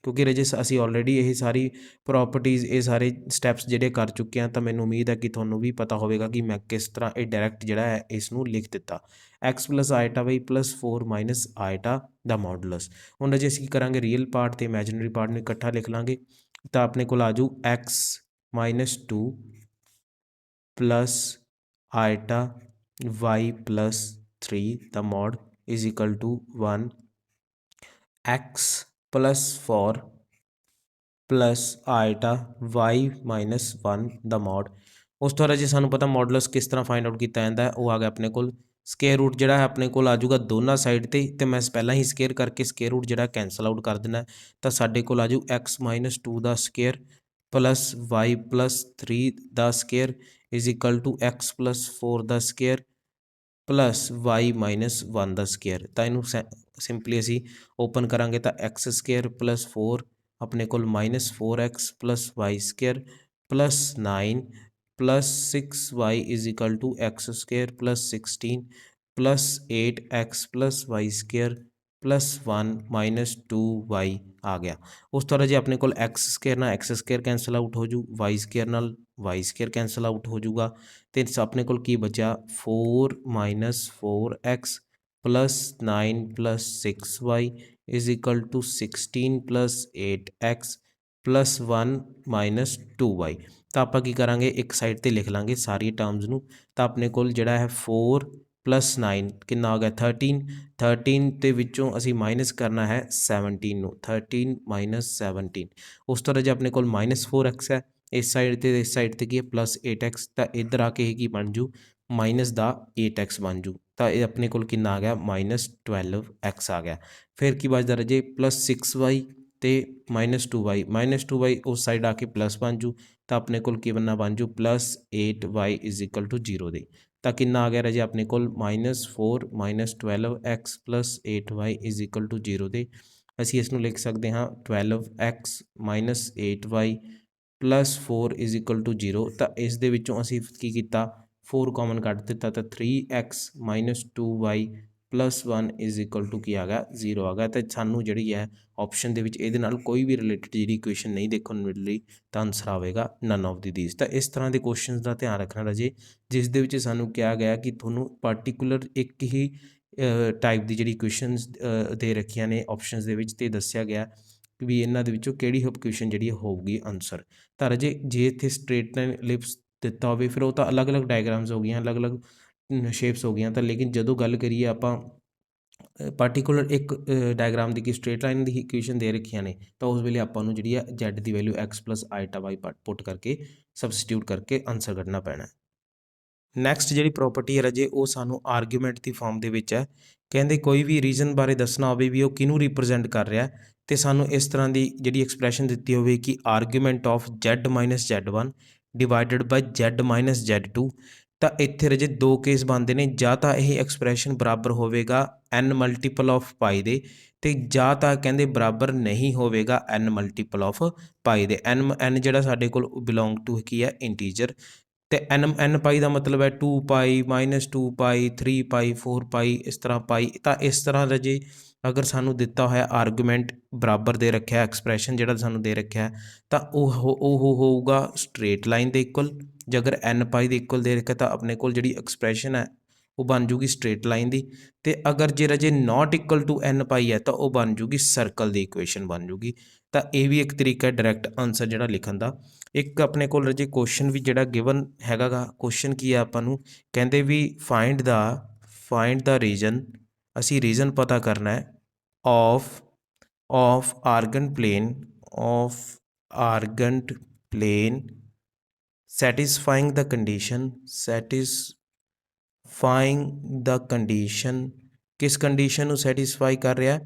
ਕਿਉਂਕਿ ਰਾਜੇ ਅਸੀਂ ਆਲਰੇਡੀ ਇਹ ਸਾਰੀ ਪ੍ਰੋਪਰਟੀਜ਼, ਇਹ ਸਾਰੇ ਸਟੈਪਸ ਜਿਹੜੇ ਕਰ ਚੁੱਕੇ ਹਾਂ, ਤਾਂ ਮੈਨੂੰ ਉਮੀਦ ਹੈ ਕਿ ਤੁਹਾਨੂੰ ਵੀ ਪਤਾ ਹੋਵੇਗਾ ਕਿ ਮੈਂ ਕਿਸ ਤਰ੍ਹਾਂ ਇਹ ਡਾਇਰੈਕਟ ਜਿਹੜਾ ਹੈ ਇਸ ਨੂੰ ਲਿਖ ਦਿੱਤਾ, x + iota y + 4 minus iota ਦਾ ਮੋਡੂਲਸ। ਹੁਣ ਜੇ ਅਸੀਂ ਕੀ ਕਰਾਂਗੇ, ਰੀਅਲ ਪਾਰਟ ਤੇ ਇਮੈਜਨਰੀ ਪਾਰਟ ਨੂੰ ਇਕੱਠਾ ਲਿਖ ਲਾਂਗੇ। ਤਾਂ ਆਪਣੇ ਕੋਲ ਆ ਜਾਊ x - 2 + ਆਇਟਾ y + 3 ਦਾ mod is equal to 1, x + 4 + iota y - 1 ਦਾ ਮੋਡ। ਉਸ ਤੋਂ ਬਾਅਦ ਜੇ ਸਾਨੂੰ ਪਤਾ ਮੋਡੂਲਸ ਕਿਸ ਤਰ੍ਹਾਂ ਫਾਈਂਡ ਆਊਟ ਕੀਤਾ ਜਾਂਦਾ ਹੈ, ਉਹ ਆ ਗਿਆ ਆਪਣੇ ਕੋਲ ਸਕੇਅਰ ਰੂਟ ਜਿਹੜਾ ਹੈ ਆਪਣੇ ਕੋਲ ਆ ਜਾਊਗਾ ਦੋਨਾਂ ਸਾਈਡ ਤੇ ਮੈਂ ਪਹਿਲਾਂ ਹੀ ਸਕੇਅਰ ਕਰਕੇ ਸਕੇਅਰ ਰੂਟ ਜਿਹੜਾ ਕੈਂਸਲ ਆਊਟ ਕਰ ਦੇਣਾ। ਤਾਂ ਸਾਡੇ ਕੋਲ ਆ ਜਾਊ x - 2 ਦਾ ਸਕੇਅਰ + y + 3 ਦਾ square is equal to x + 4 ਦਾ ਸਕੇਅਰ + y - 1 ਦਾ ਸਕੇਅਰ। ਤਾਂ ਇਹਨੂੰ ਸਿੰਪਲੀ ਅਸੀਂ ਓਪਨ ਕਰਾਂਗੇ ਤਾਂ x ਸਕੇਅਰ + 4 ਆਪਣੇ ਕੋਲ -4x + y square + 9 + 6y is equal to x square + 16 + 8x + y square + 1 - 2y ਆ ਗਿਆ। ਉਸ ਤੋਂ ਬਾਅਦ ਜੇ ਆਪਣੇ ਕੋਲ x ਸਕੇਅਰ ਨਾਲ x ਸਕੇਅਰ ਕੈਂਸਲ ਆਊਟ ਹੋ ਜੂ, y ਸਕੇਅਰ ਨਾਲ y ਸਕੇਅਰ ਕੈਂਸਲ ਆਊਟ ਹੋ ਜੂਗਾ, ਅਤੇ ਆਪਣੇ ਕੋਲ ਕੀ ਬਚਿਆ 4 - 4x + 9 + 6y is equal to 16 + 8x + 1 - 2y। ਤਾਂ ਆਪਾਂ ਕੀ ਕਰਾਂਗੇ, ਇੱਕ ਸਾਈਡ 'ਤੇ ਲਿਖ ਲਾਂਗੇ ਸਾਰੀ ਟਰਮਸ ਨੂੰ। ਤਾਂ ਆਪਣੇ ਕੋਲ ਜਿਹੜਾ ਹੈ 4 + 9 ਕਿੰਨਾ ਹੋ ਗਿਆ 13, 13 ਦੇ ਵਿੱਚੋਂ ਅਸੀਂ ਮਾਈਨਸ ਕਰਨਾ ਹੈ 17 ਨੂੰ, 13 - 17। ਉਸ ਤਰ੍ਹਾਂ ਜੇ ਆਪਣੇ ਕੋਲ -4x ਹੈ ਇਸ ਸਾਈਡ 'ਤੇ, ਇਸ ਸਾਈਡ 'ਤੇ ਕੀ ਹੈ +8x, ਤਾਂ ਇੱਧਰ ਆ ਕੇ ਇਹ ਕੀ ਬਣ ਜੂ -8x ਬਣ ਜੂ। ਤਾਂ ਇਹ ਆਪਣੇ ਕੋਲ ਕਿੰਨਾ ਆ ਗਿਆ -12x ਆ ਗਿਆ। ਫਿਰ ਕੀ ਬਚਦਾ ਰਾਜੇ +6y ਅਤੇ -2y, -2y ਉਸ ਸਾਈਡ ਆ ਕੇ ਪਲੱਸ ਬਣ ਜੂ। ਤਾਂ ਆਪਣੇ ਕੋਲ ਕੀ ਬਣਨਾ ਬਣ ਜੂ +8y ਇਜ਼ ਇਕੁਅਲ ਟੂ 0 ਦੇ। ਤਾਂ ਕਿੰਨਾ ਆ ਗਿਆ ਰਾਜੇ ਆਪਣੇ ਕੋਲ -4 - 12x + 8y is equal to 0 ਦੇ। ਅਸੀਂ ਇਸ ਨੂੰ ਲਿਖ ਸਕਦੇ ਹਾਂ 12x - 8y + 4 is equal to 0। ਤਾਂ ਇਸ ਦੇ ਵਿੱਚੋਂ ਅਸੀਂ ਕੀ ਕੀਤਾ 4 ਕਾਮਨ ਕੱਢ ਦਿੱਤਾ, ਤਾਂ 3x - 2y + 1 is equal to ਕੀ ਆ ਗਿਆ 0 ਆ ਗਿਆ। ਅਤੇ ਸਾਨੂੰ ਜਿਹੜੀ ਹੈ ਆਪਸ਼ਨ ਦੇ ਵਿੱਚ ਇਹਦੇ ਨਾਲ ਕੋਈ ਵੀ ਰਿਲੇਟਡ ਜਿਹੜੀ ਇਕੁਏਸ਼ਨ ਨਹੀਂ ਦੇਖਣ ਨੂੰ ਮਿਲ ਰਹੀ, ਤਾਂ ਆਨਸਰ ਆਵੇਗਾ ਨਨ ਆਫ ਦੀ ਦੀਜ਼। ਤਾਂ ਇਸ ਤਰ੍ਹਾਂ ਦੇ ਕੁਐਸਚਨਸ ਦਾ ਧਿਆਨ ਰੱਖਣਾ ਰਾਜੇ, ਜਿਸ ਦੇ ਵਿੱਚ ਸਾਨੂੰ ਕਿਹਾ ਗਿਆ ਕਿ ਤੁਹਾਨੂੰ ਪਾਰਟੀਕੂਲਰ ਇੱਕ ਹੀ ਟਾਈਪ ਦੀ ਜਿਹੜੀ ਇਕੁਏਸ਼ਨਸ ਦੇ ਰੱਖੀਆਂ ਨੇ ਆਪਸ਼ਨਸ ਦੇ ਵਿੱਚ, ਅਤੇ ਦੱਸਿਆ ਗਿਆ ਵੀ ਇਹਨਾਂ ਦੇ ਵਿੱਚੋਂ ਕਿਹੜੀ ਇਕੁਏਸ਼ਨ ਜਿਹੜੀ ਹੋਊਗੀ ਆਨਸਰ। ਤਾਂ ਰਾਜੇ ਜੇ ਇੱਥੇ ਸਟ੍ਰੇਟ ਲਾਈਨ ਇਲਿਪਸ ਦਿੱਤਾ ਹੋਵੇ ਫਿਰ ਉਹ ਤਾਂ ਅਲੱਗ-ਅਲੱਗ ਡਾਇਗਰਾਮਸ ਹੋ ਗਈਆਂ, ਅਲੱਗ-ਅਲੱਗ ਸ਼ੇਪਸ ਹੋ ਗਈਆਂ। ਤਾਂ ਲੇਕਿਨ ਜਦੋਂ ਗੱਲ ਕਰੀਏ ਆਪਾਂ ਪਾਰਟੀਕੂਲਰ ਇੱਕ ਡਾਇਗਰਾਮ ਦੀ ਕਿ ਸਟ੍ਰੇਟ ਲਾਈਨ ਦੀ ਇਕੁਏਸ਼ਨ ਦੇ ਰੱਖੀਆਂ ਨੇ, ਤਾਂ ਉਸ ਵੇਲੇ ਆਪਾਂ ਨੂੰ ਜਿਹੜੀ ਆ ਜ਼ੈਡ ਦੀ ਵੈਲਿਊ ਐਕਸ ਪਲਸ ਆਈਟਾ ਵਾਈ ਪੁੱਟ ਕਰਕੇ ਸਬਸਟੀਟਿਊਟ ਕਰਕੇ ਆਨਸਰ ਕੱਢਣਾ ਪੈਣਾ। ਨੈਕਸਟ ਜਿਹੜੀ ਪ੍ਰੋਪਰਟੀ ਹੈ ਰਾਜੇ ਉਹ ਸਾਨੂੰ ਆਰਗੂਮੈਂਟ ਦੀ ਫਾਰਮ ਦੇ ਵਿੱਚ ਹੈ। ਕਹਿੰਦੇ ਕੋਈ ਵੀ ਰੀਜ਼ਨ ਬਾਰੇ ਦੱਸਣਾ ਹੋਵੇ ਵੀ ਉਹ ਕਿਹਨੂੰ ਰਿਪਰੈਜ਼ੈਂਟ ਕਰ ਰਿਹਾ, ਤੇ ਸਾਨੂੰ ਇਸ ਤਰ੍ਹਾਂ ਦੀ ਜਿਹੜੀ ਐਕਸਪ੍ਰੈਸ਼ਨ ਦਿੱਤੀ ਹੋਵੇ ਕਿ argument of z minus z1 divided by z minus z2, ਤਾਂ ਇੱਥੇ ਰਾਜੇ ਦੋ ਕੇਸ ਬਣਦੇ ਨੇ, ਜਾਂ ਤਾਂ ਇਹ ਐਕਸਪ੍ਰੈਸ਼ਨ ਬਰਾਬਰ ਹੋਵੇਗਾ n ਮਲਟੀਪਲ ਆਫ ਪਾਈ ਦੇ, ਤੇ ਜਾਂ ਤਾਂ ਕਹਿੰਦੇ ਬਰਾਬਰ ਨਹੀਂ ਹੋਵੇਗਾ n ਮਲਟੀਪਲ ਆਫ ਪਾਈ ਦੇ। n ਜਿਹੜਾ ਸਾਡੇ ਕੋਲ ਬਿਲੋਂਗ ਟੂ ਕੀ ਹੈ ਇੰਟੀਜਰ, ਤੇ n ਪਾਈ ਦਾ ਮਤਲਬ ਹੈ 2 ਪਾਈ ਮਾਈਨਸ 2 ਪਾਈ 3 ਪਾਈ 4 ਪਾਈ ਇਸ ਤਰ੍ਹਾਂ ਪਾਈ। ਤਾਂ ਇਸ ਤਰ੍ਹਾਂ ਰਾਜੇ ਅਗਰ ਸਾਨੂੰ ਦਿੱਤਾ ਹੋਇਆ ਆਰਗੂਮੈਂਟ ਬਰਾਬਰ ਦੇ ਰੱਖਿਆ ਐਕਸਪ੍ਰੈਸ਼ਨ ਜਿਹੜਾ ਸਾਨੂੰ ਦੇ ਰੱਖਿਆ, ਤਾਂ ਉਹ ਹੋਊਗਾ ਸਟ੍ਰੇਟ ਲਾਈਨ ਦੇ ਇਕੁਅਲ। ਜੇ ਅਗਰ n ਪਾਈ ਦੇ ਇਕੁਅਲ ਦੇ ਰੱਖਿਆ ਤਾਂ ਆਪਣੇ ਕੋਲ ਜਿਹੜੀ ਐਕਸਪ੍ਰੈਸ਼ਨ ਹੈ ਉਹ ਬਣ ਜੂਗੀ ਸਟ੍ਰੇਟ ਲਾਈਨ ਦੀ। ਤੇ ਅਗਰ ਜੇ ਰਾਜੇ ਨਾਟ ਇਕੁਅਲ ਟੂ n ਪਾਈ ਹੈ ਤਾਂ ਉਹ ਬਣ ਜੂਗੀ ਸਰਕਲ ਦੀ ਇਕੁਏਸ਼ਨ ਬਣ ਜੂਗੀ। ਤਾਂ ਇਹ ਵੀ ਇੱਕ ਤਰੀਕਾ ਹੈ ਡਾਇਰੈਕਟ ਆਨਸਰ ਜਿਹੜਾ ਲਿਖਣ ਦਾ। ਇੱਕ ਆਪਣੇ ਕੋਲ ਰਾਜੇ ਕੁਐਸਚਨ ਵੀ ਜਿਹੜਾ ਗਿਵਨ ਹੈਗਾ ਗਾ, ਕੁਐਸਚਨ ਕੀ ਹੈ ਆਪਾਂ ਨੂੰ ਕਹਿੰਦੇ ਵੀ ਫਾਈਂਡ ਦਾ ਰੀਜਨ, ਅਸੀਂ ਰੀਜਨ ਪਤਾ ਕਰਨਾ ਹੈ of Argand plane satisfying the condition ਕਿਸ ਕੰਡੀਸ਼ਨ ਨੂੰ ਸੈਟੀਸਫਾਈ ਕਰ ਰਿਹਾ?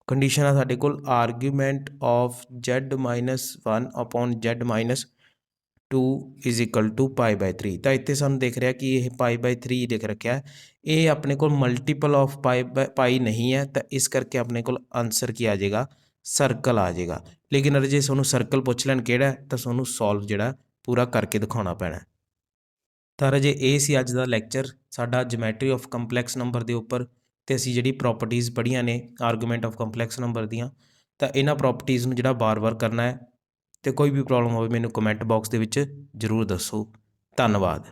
ਕੰਡੀਸ਼ਨ ਆ ਸਾਡੇ ਕੋਲ argument of z minus 1 upon z minus 2 is equal to pi by 3। ਤਾਂ ਇੱਥੇ ਸਾਨੂੰ ਦਿਖ ਰਿਹਾ ਕਿ ਇਹ ਪਾਈ ਬਾਈ 3 ਦਿਖ ਰੱਖਿਆ, ਇਹ ਆਪਣੇ ਕੋਲ ਮਲਟੀਪਲ ਆਫ ਪਾਈ ਨਹੀਂ ਹੈ, ਤਾਂ ਇਸ ਕਰਕੇ ਆਪਣੇ ਕੋਲ ਆਨਸਰ ਕੀ ਆ ਜਾਏਗਾ? ਸਰਕਲ ਆ ਜਾਏਗਾ। ਲੇਕਿਨ ਅਗਰ ਜੇ ਤੁਹਾਨੂੰ ਸਰਕਲ ਪੁੱਛ ਲੈਣ ਕਿਹੜਾ, ਤਾਂ ਤੁਹਾਨੂੰ ਸੋਲਵ ਜਿਹੜਾ ਪੂਰਾ ਕਰਕੇ ਦਿਖਾਉਣਾ ਪੈਣਾ। ਤਾਂ ਰਾਜੇ ਇਹ ਸੀ ਅੱਜ ਦਾ ਲੈਕਚਰ ਸਾਡਾ ਜਿਓਮੈਟਰੀ ਆਫ ਕੰਪਲੈਕਸ ਨੰਬਰ ਦੇ ਉੱਪਰ, ਤੇ ਅਸੀਂ ਜਿਹੜੀ ਪ੍ਰੋਪਰਟੀਜ਼ ਪੜ੍ਹੀਆਂ ਨੇ ਆਰਗੂਮੈਂਟ ਆਫ ਕੰਪਲੈਕਸ ਨੰਬਰ ਦੀਆਂ, ਤਾਂ ਇਹਨਾਂ ਪ੍ਰੋਪਰਟੀਜ਼ ਨੂੰ ਜਿਹੜਾ ਬਾਰ-ਬਾਰ ਕਰਨਾ ਹੈ। ਤੇ ਕੋਈ ਵੀ ਪ੍ਰੋਬਲਮ ਹੋਵੇ ਮੈਨੂੰ ਕਮੈਂਟ ਬਾਕਸ ਦੇ ਵਿੱਚ ਜ਼ਰੂਰ ਦੱਸੋ। ਧੰਨਵਾਦ।